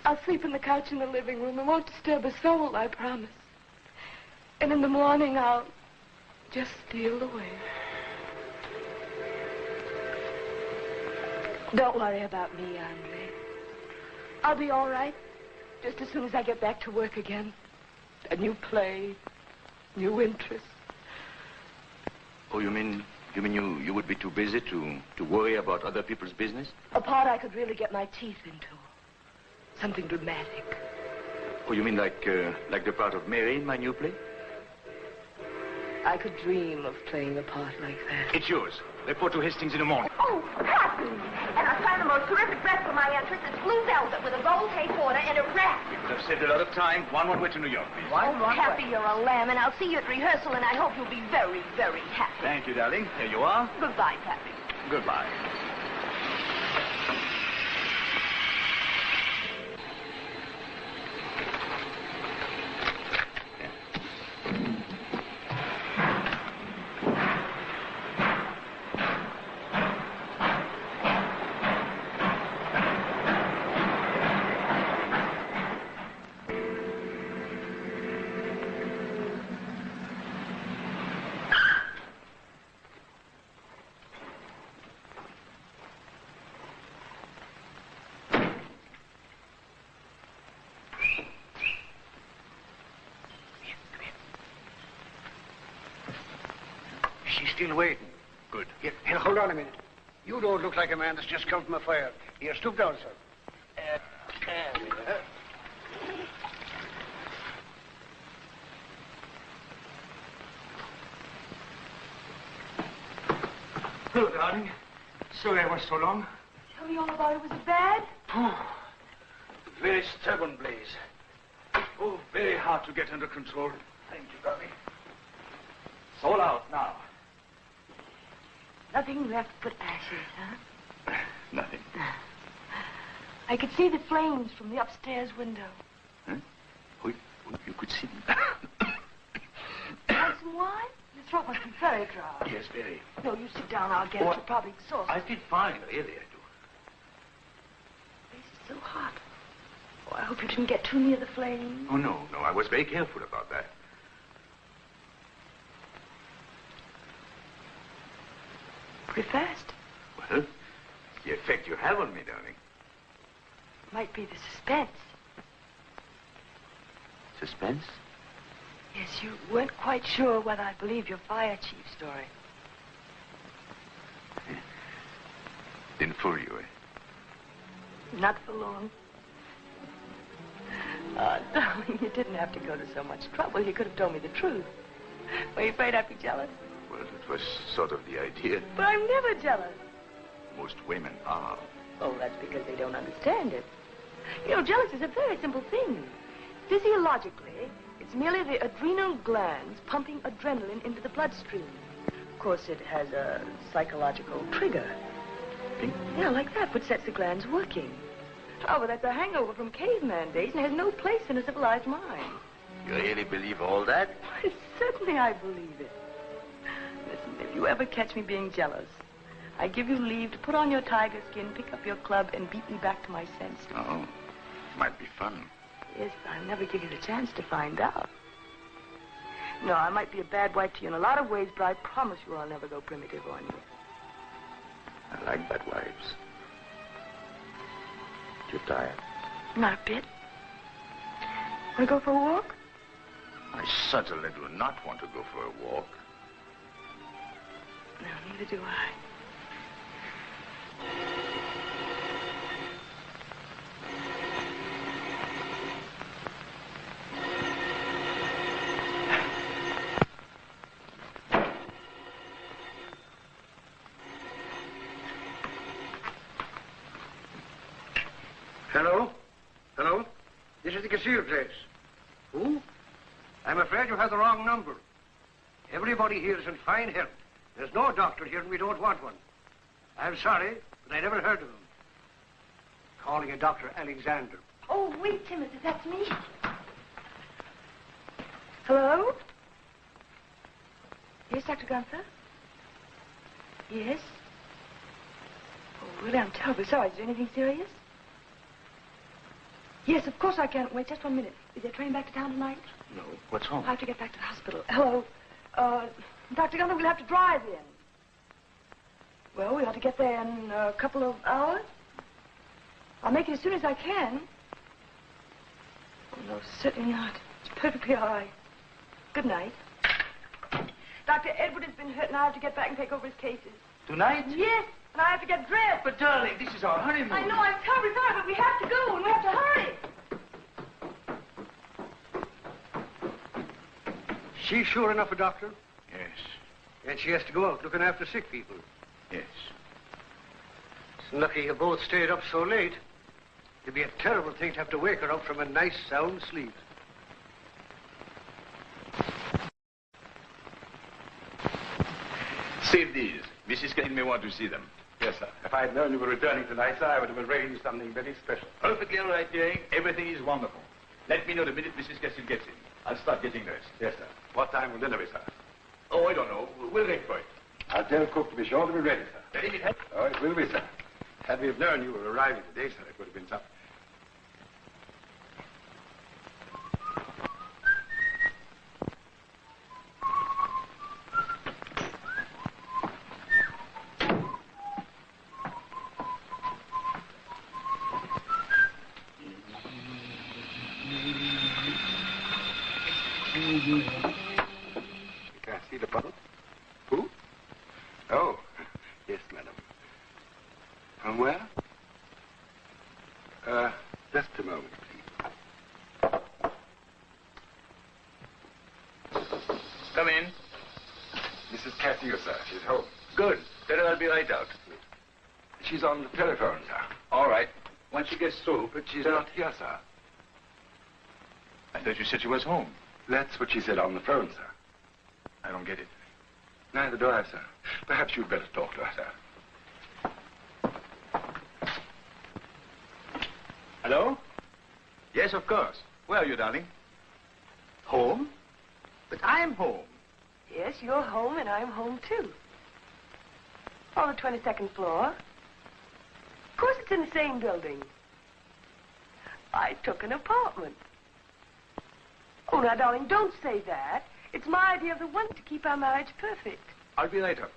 I'll sleep in the couch in the living room and won't disturb a soul, I promise. And in the morning, I'll just steal away. Don't worry about me, Andre. I'll be all right just as soon as I get back to work again. A new play, new interests. Oh, you mean you would be too busy to worry about other people's business? A part I could really get my teeth into. Something dramatic. Oh, you mean like the part of Mary in my new play? I could dream of playing a part like that. It's yours. Report to Hastings in the morning. Oh, Pappy! And I found the most terrific dress for my entrance. It's blue velvet with a gold tape border and a wrap. I've saved a lot of time. One way to New York, please. Pappy, you're a lamb, and I'll see you at rehearsal, and I hope you'll be very, very happy. Thank you, darling. Here you are. Goodbye, Pappy. Goodbye. She's still waiting. Good. Here, hold on a minute. You don't look like a man that's just come from a fire. Here, stoop down, sir. There we are. Hello, darling. Sorry I was so long. Tell me all about it. Was it bad? Very stubborn blaze. Oh, very hard to get under control. Thank you, darling. It's all out now. Nothing left but ashes, huh? Nothing. I could see the flames from the upstairs window. Huh? Oh, you could see them. Want some wine? Your throat must be very dry. Yes, very. No, you sit down. I'll get it. You're probably exhausted. I feel fine, really, I do. It's so hot. Oh, I hope you didn't get too near the flames. Oh, no. I was very careful about that. Pretty fast. Well, the effect you have on me, darling. Might be the suspense. Suspense? Yes, you weren't quite sure whether I believed your fire chief story. Didn't fool you, eh? Not for long. Darling, you didn't have to go to so much trouble. You could have told me the truth. Were you afraid I'd be jealous? Well, it was sort of the idea. But I'm never jealous. Most women are. Oh, that's because they don't understand it. You know, jealousy is a very simple thing. Physiologically, it's merely the adrenal glands pumping adrenaline into the bloodstream. Of course, it has a psychological trigger. Think? Yeah, like that, which sets the glands working. Oh, but that's a hangover from caveman days and has no place in a civilized mind. You really believe all that? Why, certainly I believe it. Listen, if you ever catch me being jealous, I give you leave to put on your tiger skin, pick up your club, and beat me back to my senses. Oh, might be fun. Yes, but I'll never give you the chance to find out. No, I might be a bad wife to you in a lot of ways, but I promise you I'll never go primitive on you. I like bad wives. You're tired? Not a bit. Want to go for a walk? I certainly do not want to go for a walk. No, neither do I. Hello? Hello? This is the cashier place. Who? I'm afraid you have the wrong number. Everybody here is in fine health. There's no doctor here and we don't want one. I'm sorry, but I never heard of him. Calling a Dr. Alexander. Oh, wait, Timothy, that's me. Hello? Yes, Dr. Gunther? Yes? Oh, really, I'm terribly sorry. Is there anything serious? Yes, of course I can. Wait just 1 minute. Is there a train back to town tonight? No. What's wrong? I have to get back to the hospital. Hello. Dr. Gunther, we'll have to drive in. Well, we ought to get there in a couple of hours. I'll make it as soon as I can. Oh, no, certainly not. It's perfectly all right. Good night. Dr. Edward has been hurt, and I have to get back and take over his cases. Tonight? Yes, and I have to get dressed. But, darling, this is our honeymoon. I know, I'm terribly sorry, but we have to go, and we have to hurry. She's sure enough a doctor? Yes. And she has to go out looking after sick people. Yes. It's lucky you both stayed up so late. It'd be a terrible thing to have to wake her up from a nice, sound sleep. Save these. Mrs. Kane may want to see them. Yes, sir. If I had known you were returning tonight, sir, I would have arranged something very special. Perfectly all right, dearing. Everything is wonderful. Let me know the minute Mrs. Kessel gets in. I'll start getting dressed. Yes, sir. What time will dinner be, sir? Oh, I don't know. We'll wait for it. I'll tell cook to be sure to be ready, sir. Ready, Miss Head? Oh, it will be, sir. Had we have known you were arriving today, sir, it would have been something. You can't see the puzzle? Who? Oh, yes, madam. From where? Just a moment, please. Come in. Mrs. Castillo, sir. She's home. Good. Tell her I'll be right out. She's on the telephone, sir. All right. Once she gets through. But she's not here, sir. I thought you said she was home. That's what she said on the phone, sir. I don't get it. Neither do I, sir. Perhaps you'd better talk to her, sir. Hello? Yes, of course. Where are you, darling? Home? But I'm home. Yes, you're home, and I'm home, too. On the 22nd floor. Of course it's in the same building. I took an apartment. Oh, now, darling, don't say that. It's my idea of the one to keep our marriage perfect. I'll be right up.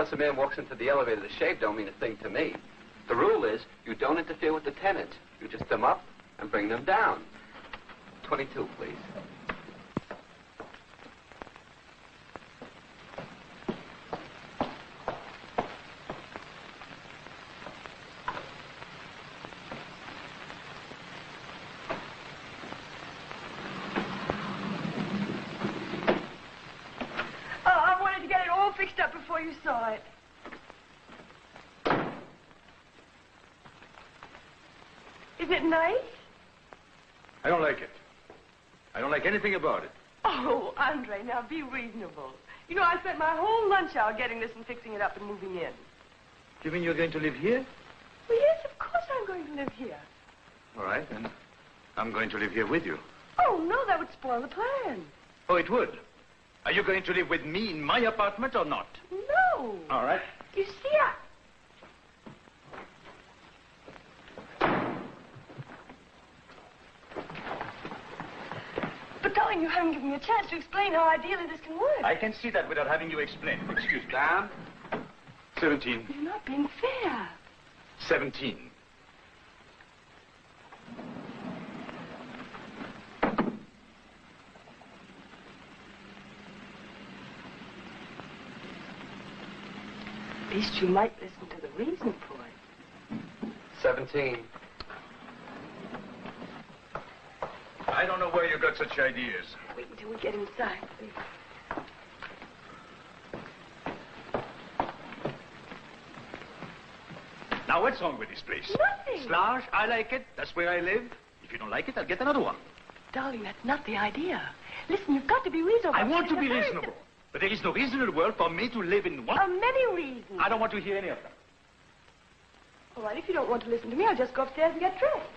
because a man walks into the elevator to shave don't mean a thing to me. The rule is you don't interfere with the tenants. You just them up and bring them down. 22, please. Fixed up before you saw it. Isn't it nice? I don't like it. I don't like anything about it. Oh, Andre, now be reasonable. You know, I spent my whole lunch hour getting this and fixing it up and moving in. You mean you're going to live here? Well, yes, of course I'm going to live here. All right, then. I'm going to live here with you. Oh, no, that would spoil the plan. Oh, it would? Are you going to live with me in my apartment or not? No. All right. You see, But, darling, you haven't given me a chance to explain how ideally this can work. I can see that without having you explain. Excuse me. Down. 17. You're not being fair. 17. At least you might listen to the reason for it. 17. I don't know where you got such ideas. Wait until we get inside, please. Now, what's wrong with this place? Nothing. Slage, I like it. That's where I live. If you don't like it, I'll get another one. Darling, that's not the idea. Listen, you've got to be reasonable. I want to be reasonable. But there is no reason in the world for me to live in one. Many reasons. I don't want to hear any of them. All right, if you don't want to listen to me, I'll just go upstairs and get dressed.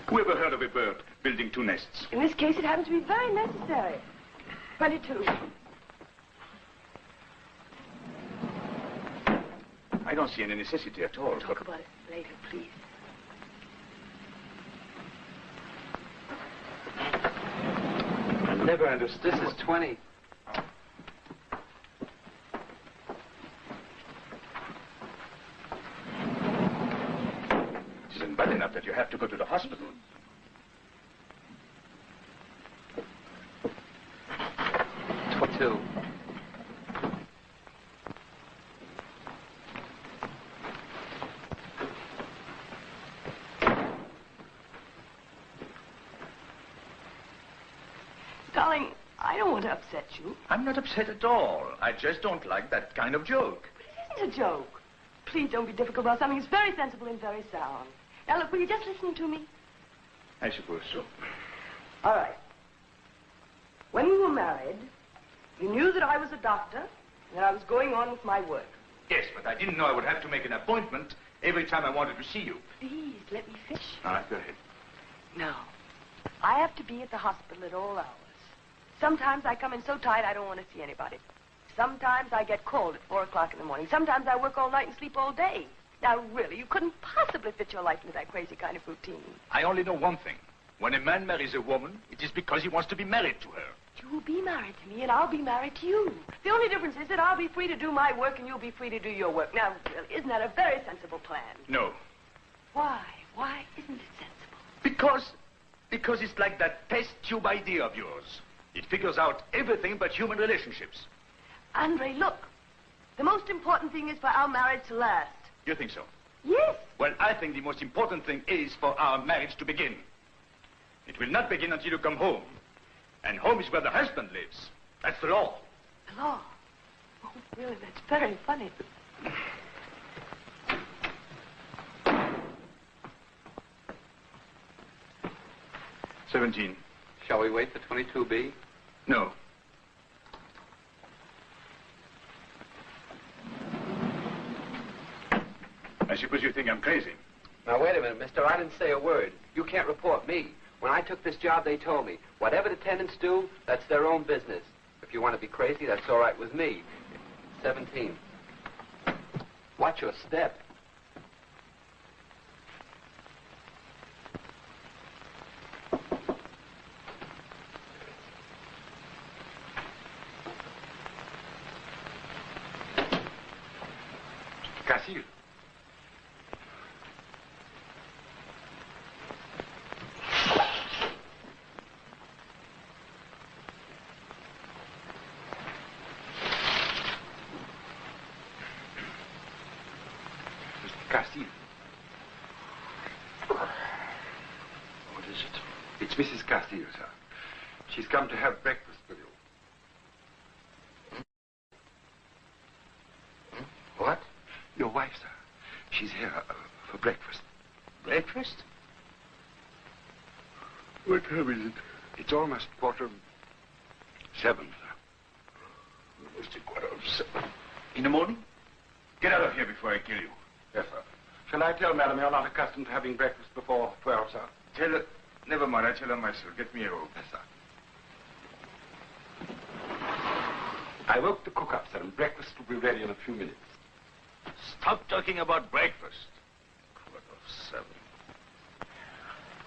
Who ever heard of a bird building two nests? In this case, it happens to be very necessary. 22. I don't see any necessity at all. We'll talk about it later, please. I never understood. This is 20. It isn't bad enough that you have to go to the hospital. Two. Darling, I don't want to upset you. I'm not upset at all. I just don't like that kind of joke. But it isn't a joke. Please don't be difficult about something that's very sensible and very sound. Now, look, will you just listen to me? I suppose so. All right. When we were married, you knew that I was a doctor and that I was going on with my work. Yes, but I didn't know I would have to make an appointment every time I wanted to see you. Please, let me finish. All right, go ahead. Now, I have to be at the hospital at all hours. Sometimes I come in so tired I don't want to see anybody. Sometimes I get called at 4 o'clock in the morning. Sometimes I work all night and sleep all day. Now, really, you couldn't possibly fit your life into that crazy kind of routine. I only know one thing. When a man marries a woman, it is because he wants to be married to her. You'll be married to me, and I'll be married to you. The only difference is that I'll be free to do my work, and you'll be free to do your work. Now, really, isn't that a very sensible plan? No. Why? Why isn't it sensible? Because it's like that test tube idea of yours. It figures out everything but human relationships. Andre, look. The most important thing is for our marriage to last. You think so? Yes. Well, I think the most important thing is for our marriage to begin. It will not begin until you come home. And home is where the husband lives. That's the law. The law? Oh, really, that's very funny. $17. Shall we wait for 22B? No. I suppose you think I'm crazy. Now, wait a minute, mister. I didn't say a word. You can't report me. When I took this job, they told me, whatever the tenants do, that's their own business. If you want to be crazy, that's all right with me. 17. Watch your step. Castile. Mr. Castile. What is it? It's Mrs. Castile, sir. She's come to have breakfast with you. What? Your wife, sir. She's here for breakfast. Breakfast? What time is it? It's almost 7:15, sir. Almost 7:15. In the morning? Get out of here before I kill you. Yes, sir. Shall I tell Madam you're not accustomed to having breakfast before 12, sir? Tell her... Never mind, I'll tell her myself. Get me a robe. Yes, sir. I woke the cook up, sir, and breakfast will be ready in a few minutes. Stop talking about breakfast. 7:15.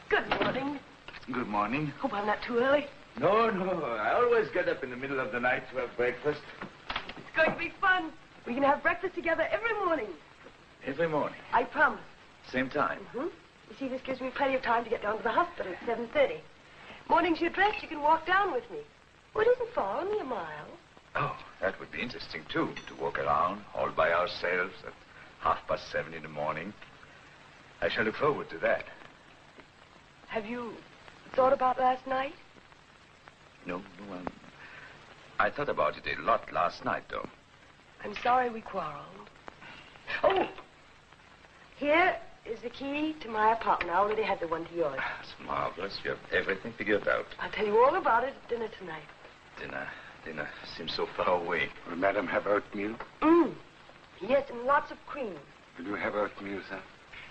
Good morning. Good morning. Hope I'm not too early. No, no. I always get up in the middle of the night to have breakfast. It's going to be fun. We can have breakfast together every morning. Every morning. I promise. Same time. You see, this gives me plenty of time to get down to the hospital at 7:30. Mornings you're dressed, you can walk down with me. Well, it isn't far, only a mile. Oh, that would be interesting, too, to walk around all by ourselves at 7:30 in the morning. I shall look forward to that. Have you thought about last night? No, I thought about it a lot last night, though. I'm sorry we quarreled. Oh! Here is the key to my apartment. I already had the one to yours. That's marvelous. You have everything figured out. I'll tell you all about it at dinner tonight. Dinner seems so far away. Will Madam have oatmeal? Yes, and lots of cream. Will you have oatmeal, sir?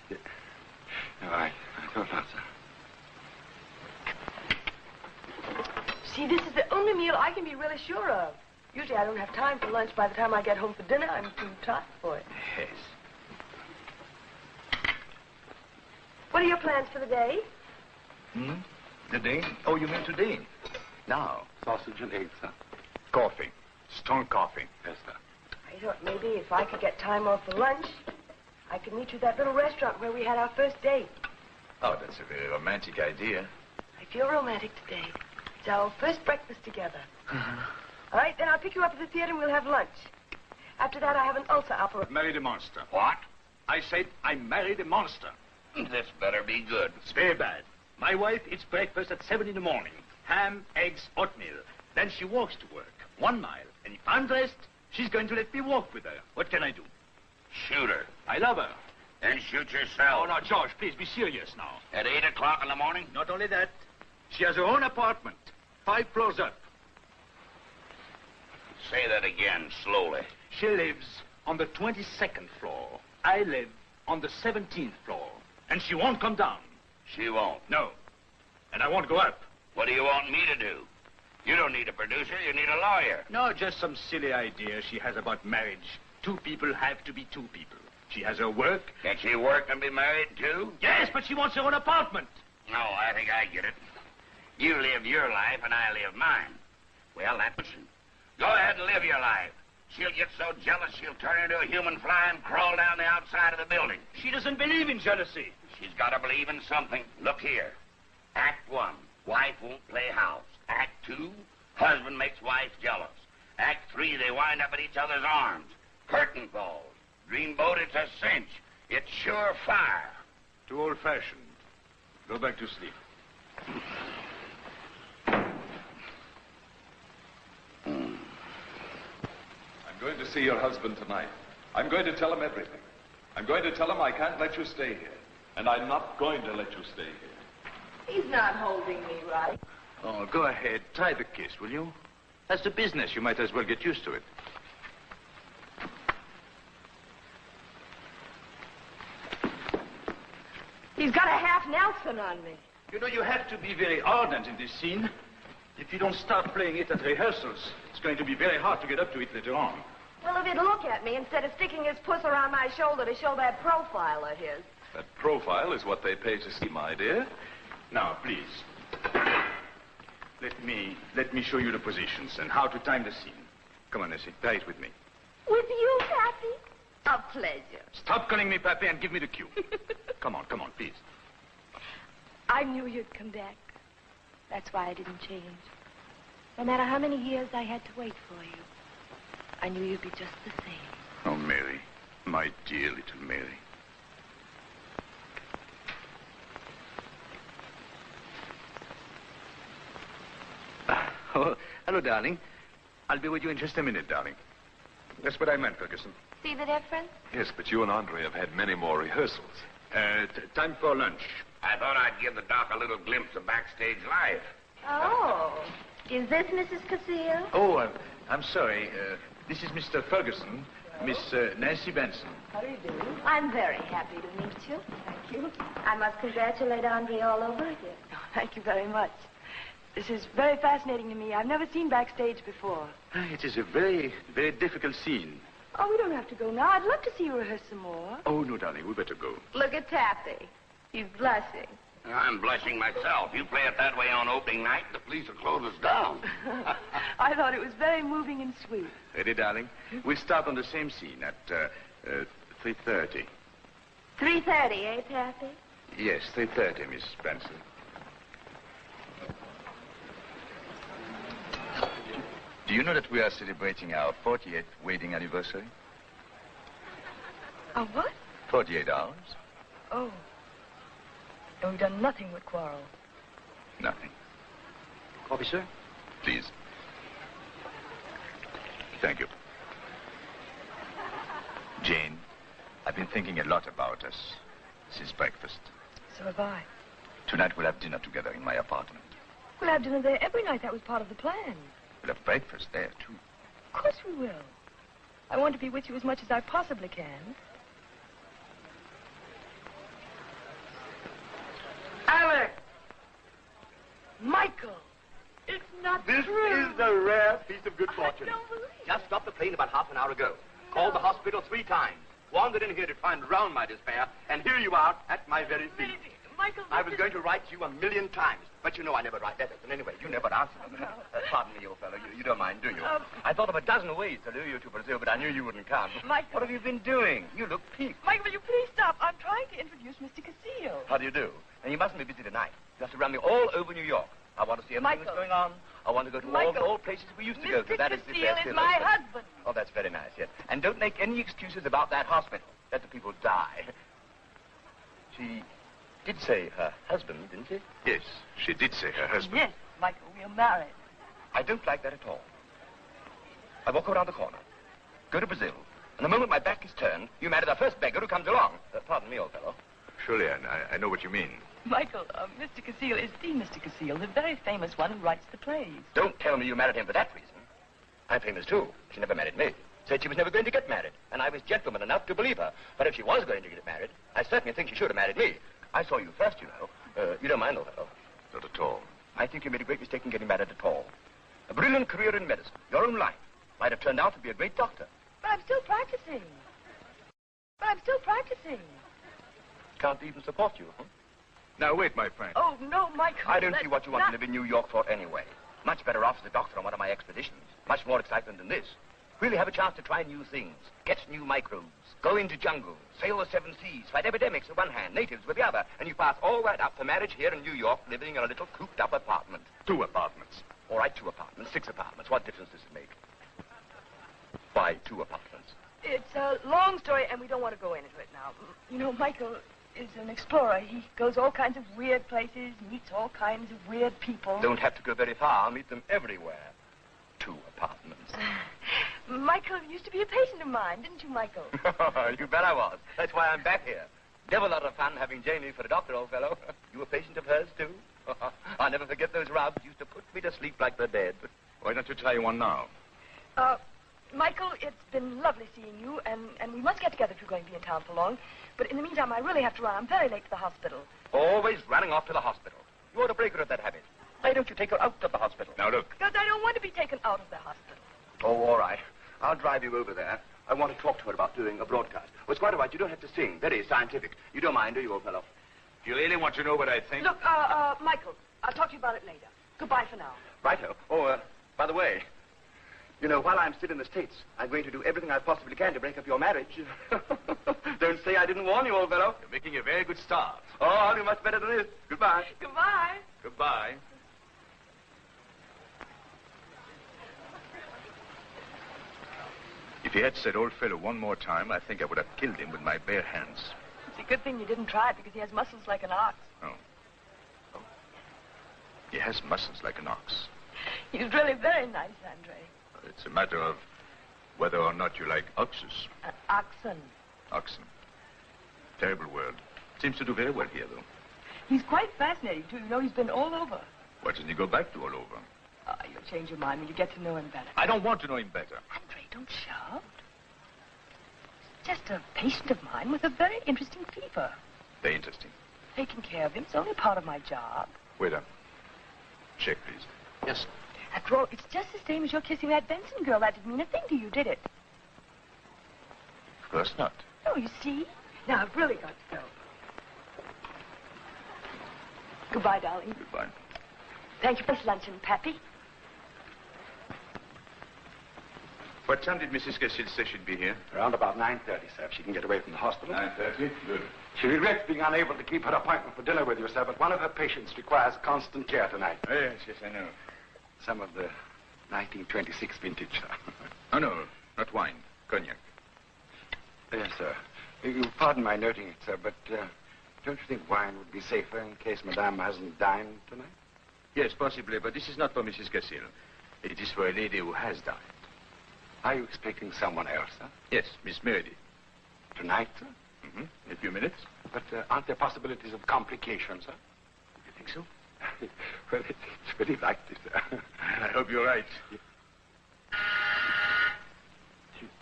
Yeah. No, I thought not, sir. See, this is the only meal I can be really sure of. Usually I don't have time for lunch. By the time I get home for dinner, I'm too tired for it. Yes. What are your plans for the day? The day? Oh, you mean today? Now. Sausage and eggs, sir. Coffee. Strong coffee. Yes, sir. I thought maybe if I could get time off for lunch, I could meet you at that little restaurant where we had our first date. Oh, that's a very romantic idea. I feel romantic today. It's our first breakfast together. All right, then I'll pick you up at the theater and we'll have lunch. After that, I have an ulcer operation. Married a monster. What? I said I married a monster. This better be good. It's very bad. My wife eats breakfast at 7 in the morning. Ham, eggs, oatmeal. Then she walks to work, 1 mile. And if I'm dressed, she's going to let me walk with her. What can I do? Shoot her. I love her. Then shoot yourself. Oh, now, George, please be serious now. At 8 o'clock in the morning? Not only that, she has her own apartment, 5 floors up. Say that again, slowly. She lives on the 22nd floor. I live on the 17th floor. And she won't come down. She won't? No. And I won't go up. What do you want me to do? You don't need a producer, you need a lawyer. No, just some silly idea she has about marriage. 2 people have to be 2 people. She has her work. Can she work and be married, too? Yes, but she wants her own apartment. No, I think I get it. You live your life and I live mine. Well, that's... Go ahead and live your life. She'll get so jealous she'll turn into a human fly and crawl down the outside of the building. She doesn't believe in jealousy. She's got to believe in something. Look here. Act 1, wife won't play house. Act 2, husband makes wife jealous. Act 3, they wind up at each other's arms. Curtain falls. Dreamboat, it's a cinch. It's sure fire. Too old-fashioned. Go back to sleep. I'm going to see your husband tonight. I'm going to tell him everything. I'm going to tell him I can't let you stay here. And I'm not going to let you stay here. He's not holding me right. Oh, go ahead. Try the kiss, will you? That's the business. You might as well get used to it. He's got a half Nelson on me. You know, you have to be very ardent in this scene. If you don't start playing it at rehearsals, it's going to be very hard to get up to it later on. Well, if he'd look at me instead of sticking his puss around my shoulder to show that profile of his. That profile is what they pay to see, my dear. Now, please. Let me show you the positions and how to time the scene. Come on, Essie. Try it with me. With you, Pappy? A pleasure. Stop calling me Pappy and give me the cue. Come on, please. I knew you'd come back. That's why I didn't change. No matter how many years I had to wait for you, I knew you'd be just the same. Oh, Mary. My dear little Mary. Oh, hello, darling. I'll be with you in just a minute, darling. That's what I meant, Ferguson. See the difference? Yes, but you and Andre have had many more rehearsals. Time for lunch. I thought I'd give the doc a little glimpse of backstage life. Oh. Is this Mrs. Casillo? Oh, I'm sorry. This is Mr. Ferguson, Miss Nancy Benson. How do you do? I'm very happy to meet you. Thank you. I must congratulate Andre all over again. Oh, thank you very much. This is very fascinating to me. I've never seen backstage before. It is a very, very difficult scene. Oh, we don't have to go now. I'd love to see you rehearse some more. Oh, no, darling, we better go. Look at Taffy. He's blushing. I'm blushing myself. You play it that way on opening night, the police will close us down. I thought it was very moving and sweet. Ready, darling? We'll start on the same scene at 3:30. 3:30, eh, Taffy? Yes, 3:30, Miss Benson. Do you know that we are celebrating our 48th wedding anniversary? Oh, what? 48 hours. Oh. And we've done nothing but quarrel. Nothing. Coffee, sir? Please. Thank you. Jane, I've been thinking a lot about us since breakfast. So have I. Tonight we'll have dinner together in my apartment. We'll have dinner there every night. That was part of the plan. We'll have breakfast there, too. Of course we will. I want to be with you as much as I possibly can. Alex! Michael! It's not This true. is a rare piece of good fortune. I don't believe it. Just stopped the plane about half an hour ago. Called the hospital 3 times. Wandered in here to try and drown my despair. And here you are at my very feet. Maybe. Michael, I was going to write you 1,000,000 times. But you know I never write letters. And anyway, you never answer them. Pardon me, old fellow. You don't mind, do you? I thought of a dozen ways to lure you to Brazil, but I knew you wouldn't come. Michael. What have you been doing? You look peaked. Michael, will you please stop? I'm trying to introduce Mr. Casillo. How do you do? And you mustn't be busy tonight. You have to run me all over New York. I want to see everything that's going on. I want to go to all the old places we used to go to. That is, if they're Casillo still is my open. husband. Oh, that's very nice, yes. And don't make any excuses about that hospital. Let the people die. She did say her husband, didn't she? Yes, she did say her husband. Yes, Michael, we are married. I don't like that at all. I walk around the corner, go to Brazil, and the moment my back is turned, you marry the first beggar who comes along. Pardon me, old fellow. Surely, I know what you mean. Michael, Mr. Casillo is the Mr. Casillo, the very famous one who writes the plays. Don't tell me you married him for that reason. I'm famous, too. She never married me. Said she was never going to get married, and I was gentleman enough to believe her. But if she was going to get married, I certainly think she should have married me. I saw you first, you know. You don't mind, old fellow? Not at all. I think you made a great mistake in getting married at all. A brilliant career in medicine, your own life, might have turned out to be a great doctor. But I'm still practicing. Can't even support you, huh? Now, wait, my friend. Oh, no, Michael. I don't see what you want to live in New York for anyway. Much better off as a doctor on one of my expeditions. Much more excitement than this. Really have a chance to try new things, get new microbes, go into jungles, sail the 7 seas, fight epidemics with one hand, natives with the other, and you pass all that up for marriage here in New York, living in a little cooped-up apartment. 2 apartments. All right, 2 apartments, 6 apartments. What difference does it make? Why 2 apartments? It's a long story, and we don't want to go into it now. You know, Michael is an explorer. He goes all kinds of weird places, meets all kinds of weird people. Don't have to go very far. I'll meet them everywhere. 2 apartments. Michael used to be a patient of mine, didn't you, Michael? You bet I was. That's why I'm back here. Devil lot of fun having Jamie for a doctor, old fellow. You a patient of hers, too? I'll never forget those rubs. Used to put me to sleep like the dead. Why don't you try one now? Michael, it's been lovely seeing you, and we must get together if you're going to be in town for long. But in the meantime, I really have to run. I'm very late to the hospital. Always running off to the hospital. You ought to break her of that habit. Why don't you take her out of the hospital? Now, look. Because I don't want to be taken out of the hospital. Oh, all right. I'll drive you over there. I want to talk to her about doing a broadcast. Well, it's quite all right. You don't have to sing. Very scientific. You don't mind, do you, old fellow? Do you really want to know what I think? Look, Michael, I'll talk to you about it later. Goodbye for now. Righto. Oh, by the way, You know, while I'm still in the States, I'm going to do everything I possibly can to break up your marriage. Don't say I didn't warn you, old fellow. You're making a very good start. Oh, I'll do much better than this. Goodbye. Goodbye. Goodbye. If he had said old fellow one more time, I think I would have killed him with my bare hands. It's a good thing you didn't try it because he has muscles like an ox. Oh. He has muscles like an ox. He's really very nice, Andre. It's a matter of whether or not you like oxes. Oxen. Oxen. Terrible word. Seems to do very well here, though. He's quite fascinating, too. You know, he's been all over. Why doesn't he go back to all over? You'll change your mind when you get to know him better. I don't want to know him better. Andre, don't shout. He's just a patient of mine with a very interesting fever. Very interesting. Taking care of him is only part of my job. Waiter. Check, please. Yes. After all, it's just the same as your kissing that Benson girl. That didn't mean a thing to you, did it? Of course not. Oh, you see? Now, I've really got to go. Goodbye, darling. Goodbye. Thank you for this luncheon, Pappy. What time did Mrs. Cassil say she'd be here? Around about 9:30, sir, if she can get away from the hospital. 9:30? Good. She regrets being unable to keep her appointment for dinner with you, sir, but one of her patients requires constant care tonight. Oh, yes, I know. Some of the 1926 vintage, sir. Oh, no, not wine. Cognac. Yes, sir. You pardon my noting it, sir, but don't you think wine would be safer in case Madame hasn't dined tonight? Yes, possibly, but this is not for Mrs. Cassil. It is for a lady who has dined. Are you expecting someone else, sir? Yes, Miss Meredith. Tonight, sir? Mm-hmm. In a few minutes. But aren't there possibilities of complications, sir? You think so? Well, it's very likely, sir. I hope you're right.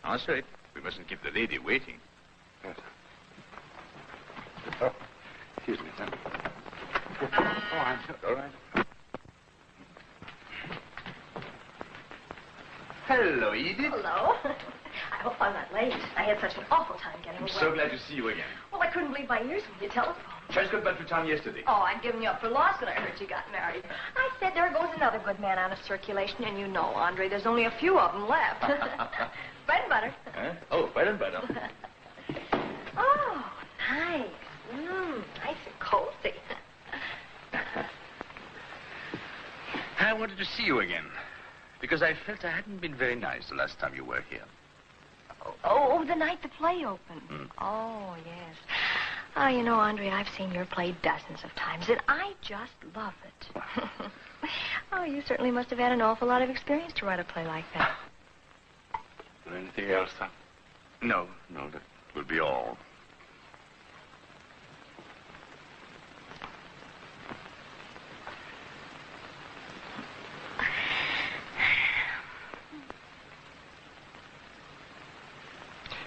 Answer it. We mustn't keep the lady waiting. Yes. Oh, excuse me, sir. Oh, I'm sorry. All right. Hello, Edith. Hello. I hope I'm not late. I had such an awful time getting away. I'm so glad to see you again. Well, I couldn't believe my ears when you telephoned. Just got back to town yesterday. Oh, I'd given you up for lost when I heard you got married. I said, there goes another good man out of circulation, and you know, Andre, there's only a few of them left. Bread and butter. Huh? Oh, bread and butter. Oh, nice. Nice and cozy. I wanted to see you again, because I felt I hadn't been very nice the last time you were here. Oh, the night the play opened. Oh, yes. Oh, you know, Andre, I've seen your play dozens of times, and I just love it. Oh, you certainly must have had an awful lot of experience to write a play like that. Is there anything else, sir? No, that will be all.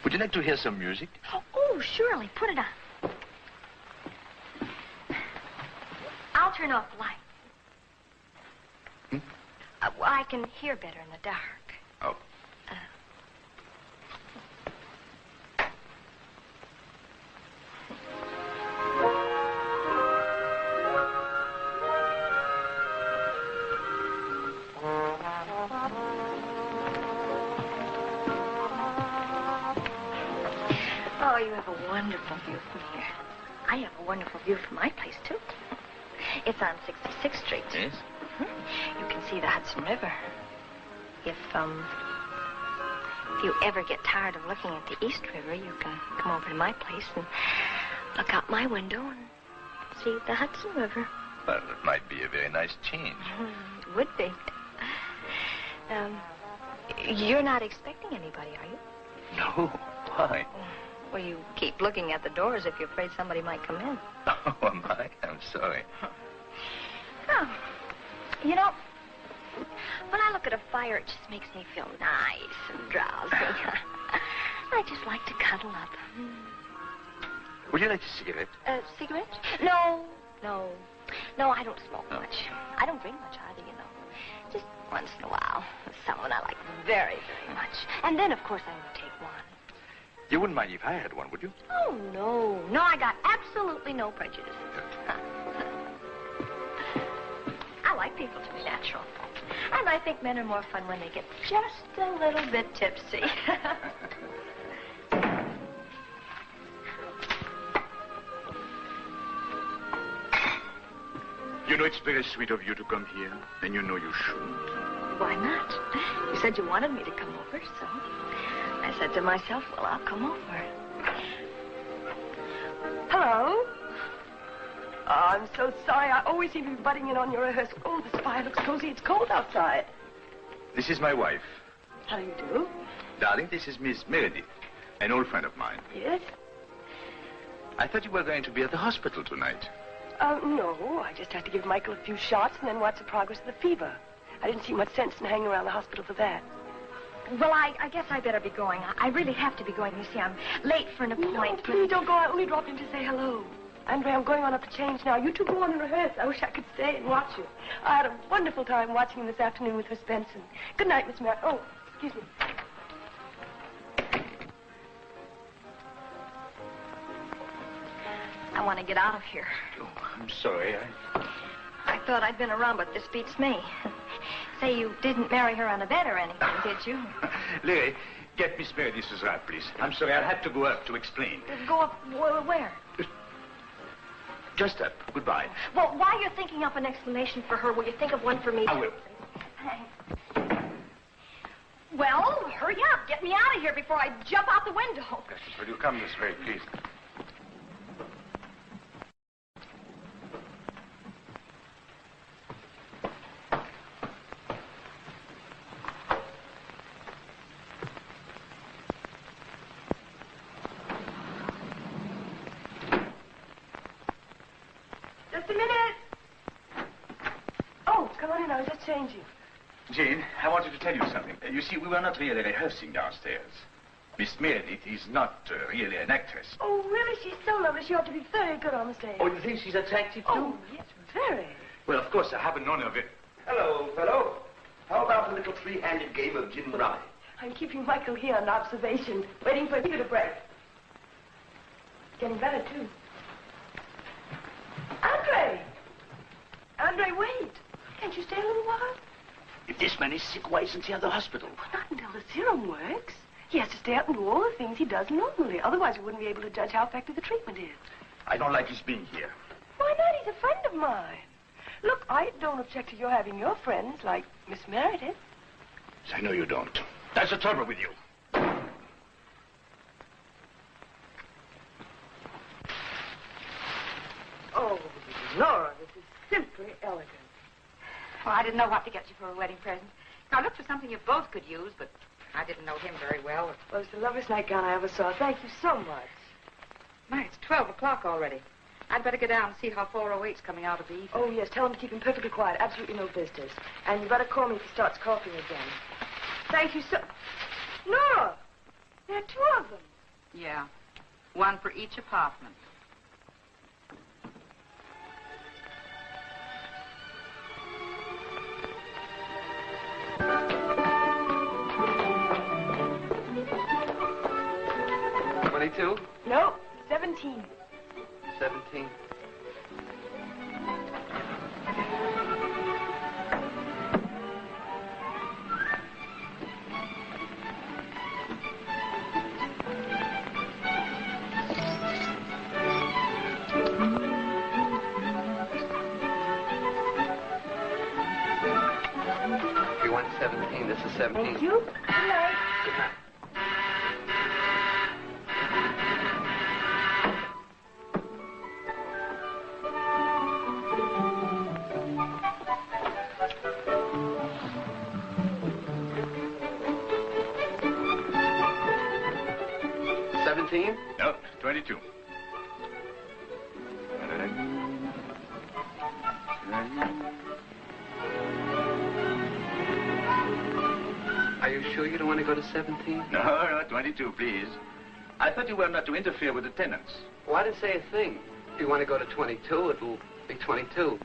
Would you like to hear some music? Oh, surely. Put it on. I'll turn off the light. Well, I can hear better in the dark. Oh. Oh, you have a wonderful view from here. I have a wonderful view from my place, too. It's on 66th Street. Yes? You can see the Hudson River. If you ever get tired of looking at the East River, you can come over to my place and look out my window and see the Hudson River. Well, it might be a very nice change. It would be. You're not expecting anybody, are you? No. Why? Well, you keep looking at the door as if you're afraid somebody might come in. Oh, am I? I'm sorry. Oh, you know, when I look at a fire, it just makes me feel nice and drowsy. I just like to cuddle up. Would you like a cigarette? Cigarette? No, I don't smoke much. I don't drink much either, you know. Just once in a while. Someone I like very, very much. And then, of course, I only take one. You wouldn't mind if I had one, would you? Oh, no. No, I got absolutely no prejudices. I like people to be natural. And I think men are more fun when they get just a little bit tipsy. You know, it's very sweet of you to come here, and you know you shouldn't. Why not? You said you wanted me to come over, so I said to myself, well, I'll come over. Hello? Oh, I'm so sorry. I always seem to be butting in on your rehearsal. Oh, this fire looks cozy. It's cold outside. This is my wife. How do you do? Darling, this is Miss Meredith, an old friend of mine. Yes? I thought you were going to be at the hospital tonight. No. I just had to give Michael a few shots and then watch the progress of the fever. I didn't see much sense in hanging around the hospital for that. Well, I guess I better be going. I really have to be going. You see, I'm late for an appointment. No, please don't go. I only dropped in to say hello. Andre, I'm going on up the change now. You two go on and rehearse. I wish I could stay and watch you. I had a wonderful time watching him this afternoon with Miss Benson. Good night, Miss Merritt. Oh, excuse me. I want to get out of here. Oh, I'm sorry. I thought I'd been around, but this beats me. Say, you didn't marry her on a bet or anything, did you? Larry, get Miss Meredith's wrap, please. I'm sorry, I'll have to go up to explain. Go up where? Just up. Goodbye. Well, while you're thinking up an explanation for her, will you think of one for me? I will. Thanks. Well, hurry up. Get me out of here before I jump out the window. Yes, will you come this way, please? Just a minute. Oh, come on in. I was just changing. Jane, I wanted to tell you something. You see, we were not really rehearsing downstairs. Miss Meredith is not really an actress. Oh, really? She's so lovely. She ought to be very good on the stage. Oh, you think she's attractive, too? Oh, yes, very. Well, of course, I haven't known of it. Hello, fellow. How about a little three-handed game of gin rummy? I'm keeping Michael here on observation, waiting for you to break. Getting better, too. Andre! Andre, wait. Can't you stay a little while? If this man is sick, why isn't he at the hospital? Well, not until the serum works. He has to stay up and do all the things he does normally. Otherwise, we wouldn't be able to judge how effective the treatment is. I don't like his being here. Why not? He's a friend of mine. Look, I don't object to your having your friends, like Miss Meredith. I know you don't. That's the trouble with you. Oh, Laura, this is simply elegant. Well, I didn't know what to get you for a wedding present. I looked for something you both could use, but I didn't know him very well. Well, it's the loveliest nightgown I ever saw. Thank you so much. My, it's 12 o'clock already. I'd better go down and see how 408's coming out of the evening. Oh, yes, tell him to keep him perfectly quiet. Absolutely no business. And you better call me if he starts coughing again. Thank you so... Nora! There are two of them. Yeah, one for each apartment. No, 17. 17. If you want 17, this is 17. Thank you. Good night. Good night. No, 22. Are you sure you don't want to go to 17? No, 22, please. I thought you were not to interfere with the tenants. Well, I didn't say a thing. If you want to go to 22, it'll be 22.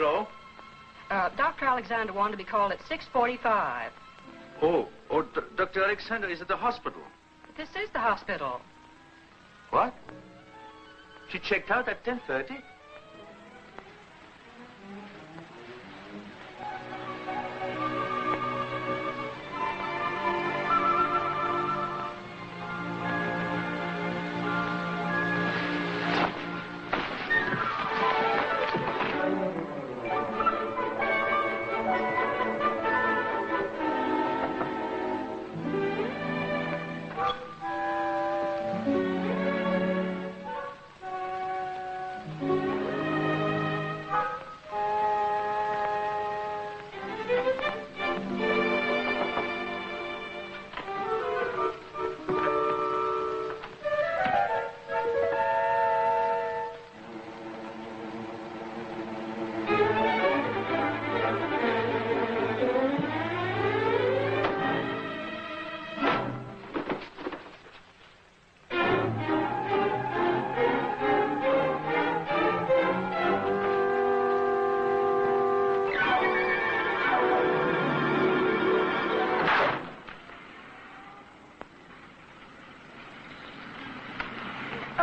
Hello? Dr. Alexander wanted to be called at 6:45. Dr. Alexander is at the hospital. This is the hospital. What? She checked out at 10:30?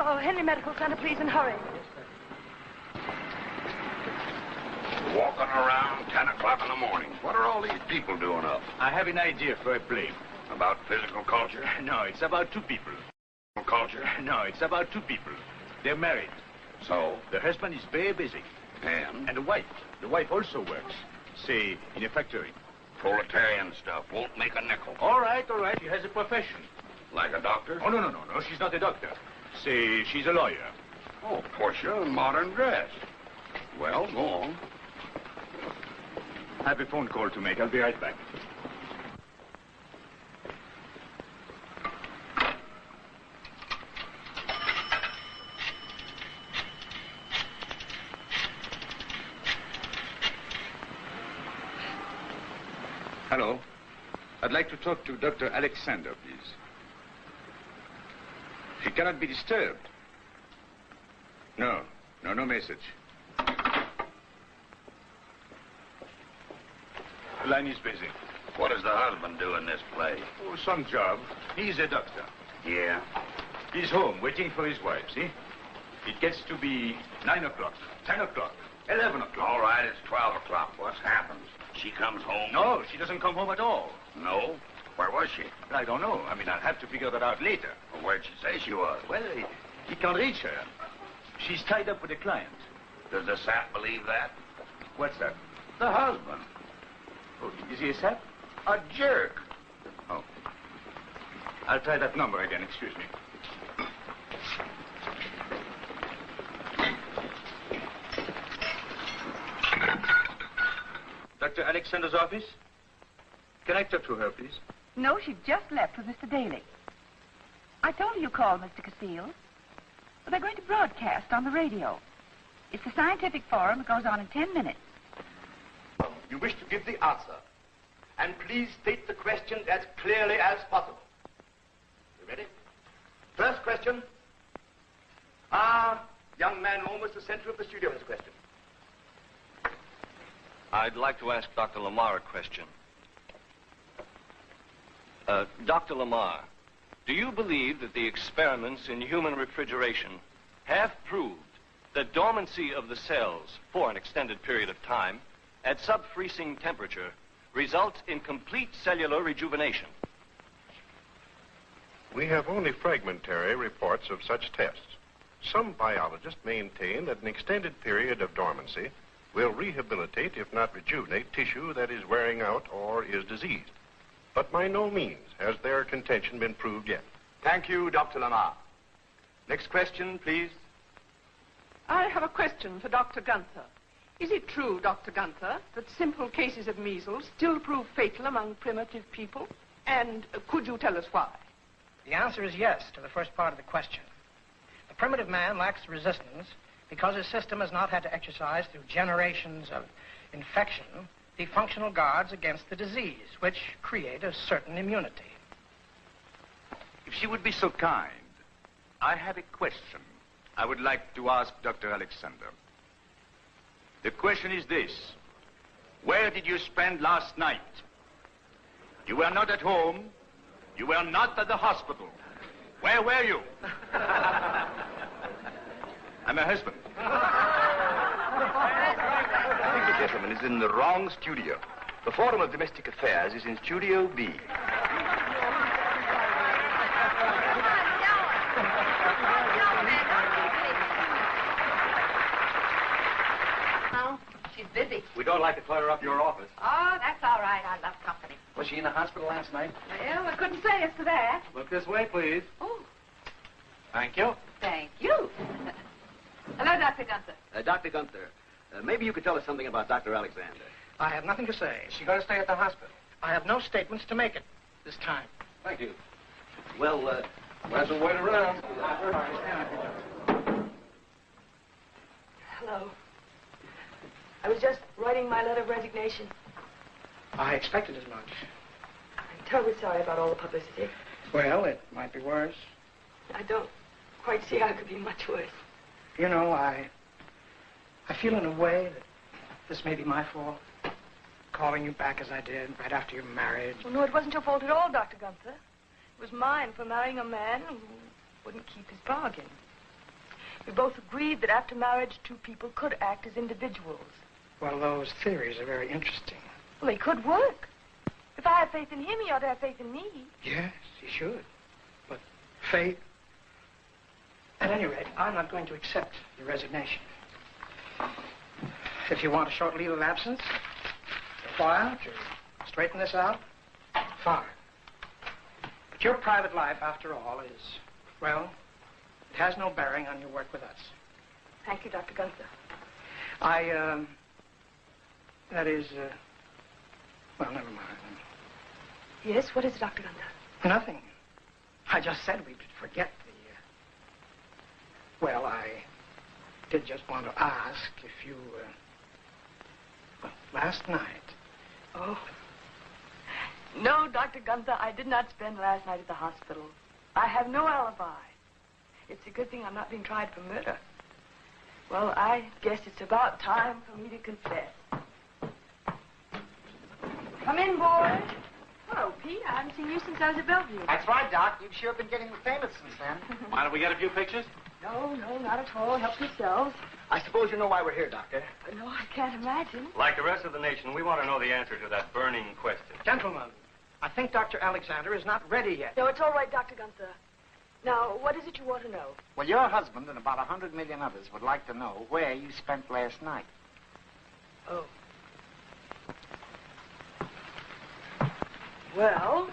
Oh, Henry Medical Center, please, and hurry. Walking around 10 o'clock in the morning. What are all these people doing up? I have an idea for a play. About physical culture? No, it's about two people. Culture? No, it's about two people. They're married. So? The husband is very busy. And? And the wife. The wife also works. Say, in a factory. Proletarian stuff. Won't make a nickel. All right. She has a profession. Like a doctor? Oh, no. She's not a doctor. Say, she's a lawyer. Oh, Portia in modern dress. Well, go on. I have a phone call to make. I'll be right back. Hello. I'd like to talk to Dr. Alexander, please. She cannot be disturbed. No message. The line is busy. What does the husband do in this play? Oh, some job. He's a doctor. Yeah? He's home, waiting for his wife, see? It gets to be 9 o'clock, 10 o'clock, 11 o'clock. All right, it's 12 o'clock. What's happened? She comes home? No, she doesn't come home at all. No? Where was she? I don't know. I mean, I'll have to figure that out later. Well, where'd she say she was? Well, he can't reach her. She's tied up with a client. Does the sap believe that? What's that? The husband. Oh, is he a sap? A jerk. Oh. I'll try that number again. Excuse me. Dr. Alexander's office? Can I talk to her, please? No, she just left with Mr. Daly. I told her you called, Mr. Casile. But they're going to broadcast on the radio. It's a scientific forum. It goes on in 10 minutes. You wish to give the answer. And please state the question as clearly as possible. You ready? First question. Young man, almost the center of the studio has a question. I'd like to ask Dr. Lamar a question. Dr. Lamar, do you believe that the experiments in human refrigeration have proved that dormancy of the cells for an extended period of time at sub-freezing temperature results in complete cellular rejuvenation? We have only fragmentary reports of such tests. Some biologists maintain that an extended period of dormancy will rehabilitate, if not rejuvenate, tissue that is wearing out or is diseased. But by no means has their contention been proved yet. Thank you, Dr. Lamar. Next question, please. I have a question for Dr. Gunther. Is it true, Dr. Gunther, that simple cases of measles still prove fatal among primitive people? And could you tell us why? The answer is yes to the first part of the question. The primitive man lacks resistance because his system has not had to exercise through generations of infection the functional guards against the disease, which create a certain immunity. If she would be so kind, I have a question I would like to ask Dr. Alexander. The question is this. Where did you spend last night? You were not at home. You were not at the hospital. Where were you? I'm a husband. I think the gentleman is in the wrong studio. The Forum of Domestic Affairs is in Studio B. She's busy. We don't like to clutter up your office. Oh, that's all right. I love company. Was she in the hospital last night? Well, I couldn't say as to that. Look this way, please. Oh, Thank you. thank you. Hello, Dr. Gunther. Dr. Gunther, maybe you could tell us something about Dr. Alexander. I have nothing to say. Is she going to stay at the hospital? I have no statements to make at this time. Thank you. Well, might as well wait around. Hello. I was just writing my letter of resignation. I expected as much. I'm terribly sorry about all the publicity. Well, it might be worse. I don't quite see how it could be much worse. You know, I feel in a way that this may be my fault. Calling you back as I did right after your marriage. Well, no, it wasn't your fault at all, Dr. Gunther. It was mine for marrying a man who wouldn't keep his bargain. We both agreed that after marriage, two people could act as individuals. Well, those theories are very interesting. Well, they could work. If I have faith in him, he ought to have faith in me. Yes, he should. But faith... At any rate, I'm not going to accept your resignation. If you want a short leave of absence, a while to straighten this out, fine. But your private life, after all, is, well, it has no bearing on your work with us. Thank you, Dr. Gunther. That is, well, never mind. Yes, what is it, Dr. Gunther? Nothing. I just said we'd forget the, well, I did just want to ask if you, well, last night. Oh. No, Dr. Gunther, I did not spend last night at the hospital. I have no alibi. It's a good thing I'm not being tried for murder. Well, I guess it's about time for me to confess. Come in, boys. Hello, Pete. I haven't seen you since I was at Bellevue. That's right, Doc. You've sure been getting famous since then. Mind if we get a few pictures? No, not at all. Help yourselves. I suppose you know why we're here, Doctor. No, I can't imagine. Like the rest of the nation, we want to know the answer to that burning question. Gentlemen, I think Dr. Alexander is not ready yet. No, it's all right, Dr. Gunther. Now, what is it you want to know? Well, your husband and about 100 million others would like to know where you spent last night. Oh. Well,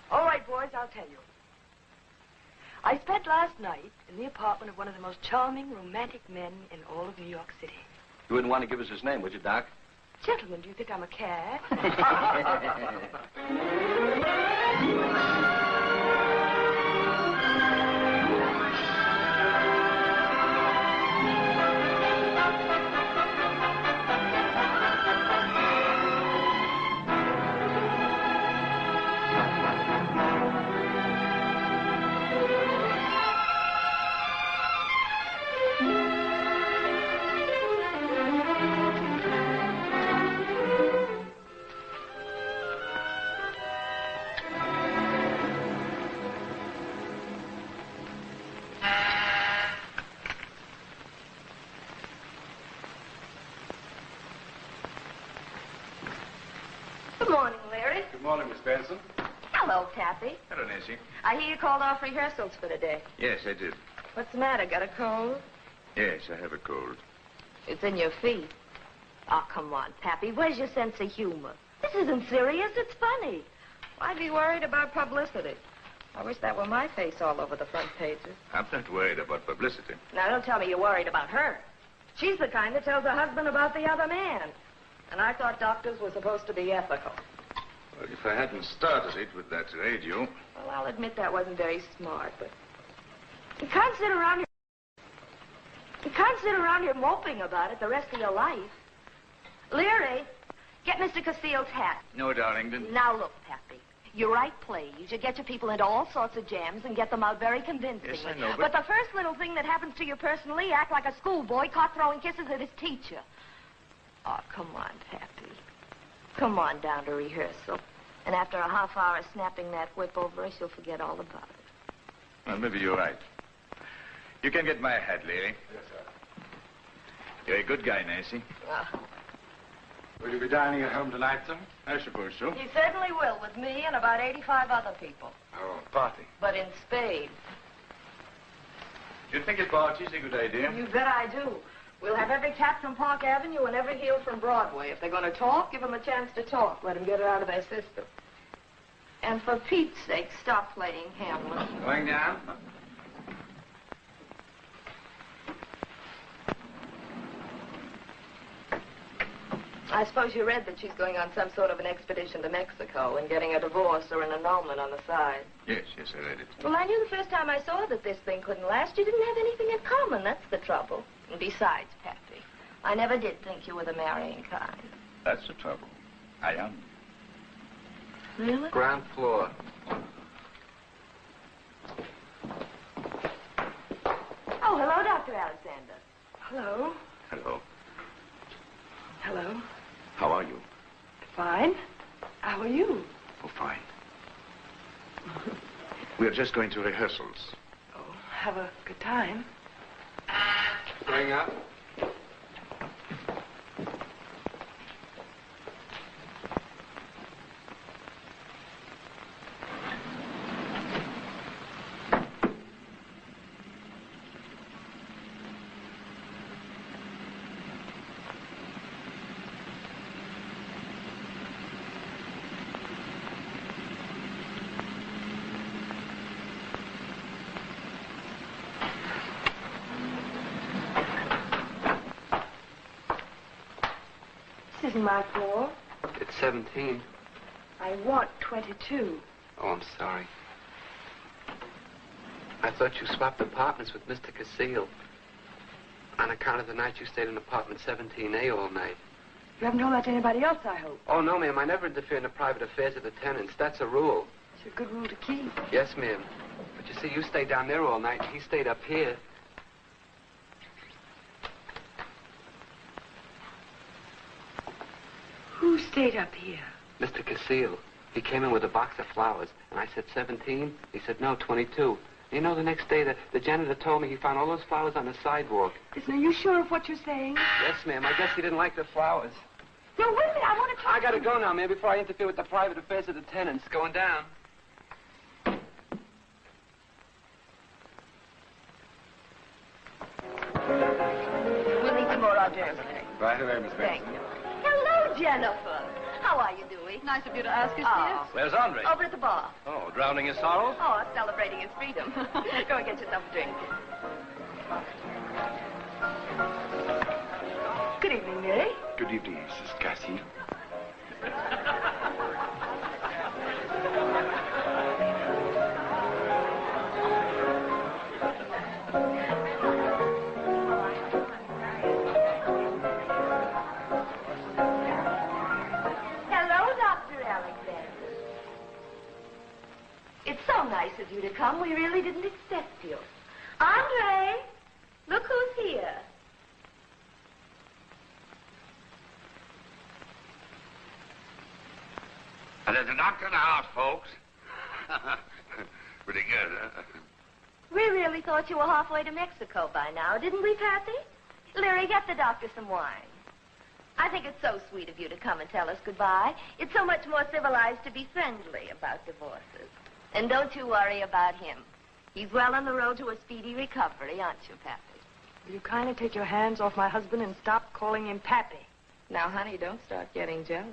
all right, boys, I'll tell you. I spent last night in the apartment of one of the most charming, romantic men in all of New York City. You wouldn't want to give us his name, would you, Doc? Gentlemen, do you think I'm a cad? Good morning, Larry. Good morning, Miss Benson. Hello, Pappy. Hello, Nancy. I hear you called off rehearsals for today. Yes, I did. What's the matter? Got a cold? Yes, I have a cold. It's in your feet. Oh, come on, Pappy. Where's your sense of humor? This isn't serious. It's funny. Why be worried about publicity? I wish that were my face all over the front pages. I'm not worried about publicity. Now, don't tell me you're worried about her. She's the kind that tells her husband about the other man. And I thought doctors were supposed to be ethical. Well, if I hadn't started it with that radio... Well, I'll admit that wasn't very smart, but... You can't sit around here... You can't sit around here moping about it the rest of your life. Leary, get Mr. Castile's hat. No, darling, then... Now, look, Pappy. You write plays. You get your people into all sorts of jams and get them out very convincingly. Yes, I know, but the first little thing that happens to you personally, you act like a schoolboy caught throwing kisses at his teacher. Oh, come on, Pappy. Come on down to rehearsal. And after a half hour of snapping that whip over us, you'll forget all about it. Well, maybe you're right. You can get my hat, Leary. Yes, sir. You're a good guy, Nancy. Will you be dining at home tonight, sir? I suppose so. He certainly will, with me and about 85 other people. Oh, party. But in spades. Do you think a party's a good idea? You bet I do. We'll have every cat from Park Avenue and every heel from Broadway. If they're going to talk, give them a chance to talk. Let them get it out of their system. And for Pete's sake, stop playing Hamlet. Going down? I suppose you read that she's going on some sort of an expedition to Mexico and getting a divorce or an annulment on the side. Yes, I read it. Well, I knew the first time I saw that this thing couldn't last. You didn't have anything in common. That's the trouble. And besides, Pappy, I never did think you were the marrying kind. That's the trouble. I am. Really? Ground floor. Oh, hello, Dr. Alexander. Hello. Hello. Hello. How are you? Fine. How are you? Oh, fine. We're just going to rehearsals. Oh, have a good time. Bring up. This isn't my floor. It's 17. I want 22. Oh, I'm sorry. I thought you swapped apartments with Mr. Casil. On account of the night you stayed in apartment 17A all night. You haven't told that to anybody else, I hope. Oh, no, ma'am. I never interfere in the private affairs of the tenants. That's a rule. It's a good rule to keep. Yes, ma'am. But you see, you stayed down there all night, and he stayed up here. Who stayed up here? Mr. Casil. He came in with a box of flowers, and I said 17. He said, no, 22. You know, the next day, the janitor told me he found all those flowers on the sidewalk. Listen, are you sure of what you're saying? Yes, ma'am. I guess he didn't like the flowers. No, wait a minute. I want to talk I gotta go now, ma'am, before I interfere with the private affairs of the tenants. Going down. We'll need some more hors d'oeuvres. Right away, Miss Thank Benson. you. Hello, Jennifer. How are you doing? Nice of you to ask us, dear. Where's Andre? Over at the bar. Oh, drowning his sorrows? Oh, celebrating his freedom. Go and get yourself a drink. Good evening, Mary. Good evening, Mrs. Cassie. Hello, Dr. Alexander. It's so nice of you to come. We really didn't expect you. Andre, look who's here. There's a doctor in the house, folks. Pretty good, huh? We really thought you were halfway to Mexico by now, didn't we, Pappy? Larry, get the doctor some wine. I think it's so sweet of you to come and tell us goodbye. It's so much more civilized to be friendly about divorces. And don't you worry about him. He's well on the road to a speedy recovery, aren't you, Pappy? Will you kindly take your hands off my husband and stop calling him Pappy? Now, honey, don't start getting jealous.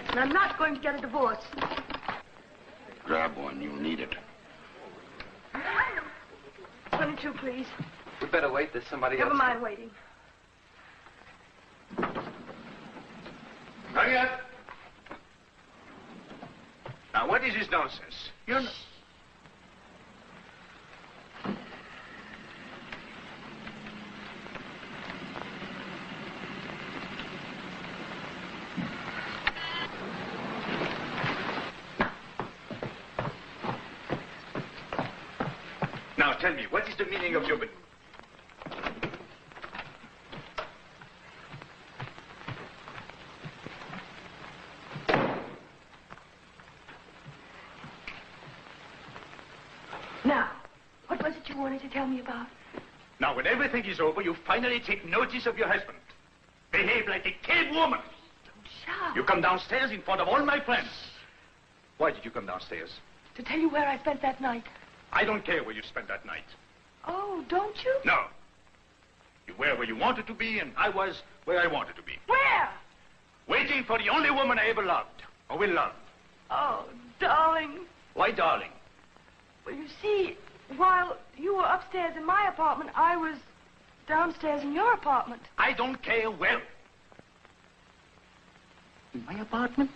And I'm not going to get a divorce. Grab one. You'll need it. 22, please. We better wait. There's somebody else. Never mind waiting. Margaret! Now, what is this nonsense? You're not... tell me, what is the meaning of your... Now, what was it you wanted to tell me about? Now, when everything is over, you finally take notice of your husband. Behave like a kid woman. Don't shout. You come downstairs in front of all my friends. Why did you come downstairs? To tell you where I spent that night. I don't care where you spent that night. Oh, don't you? No. You were where you wanted to be, and I was where I wanted to be. Where? Waiting for the only woman I ever loved, or will love. Oh, darling. Why, darling? Well, you see, while you were upstairs in my apartment, I was downstairs in your apartment. I don't care where. In my apartment?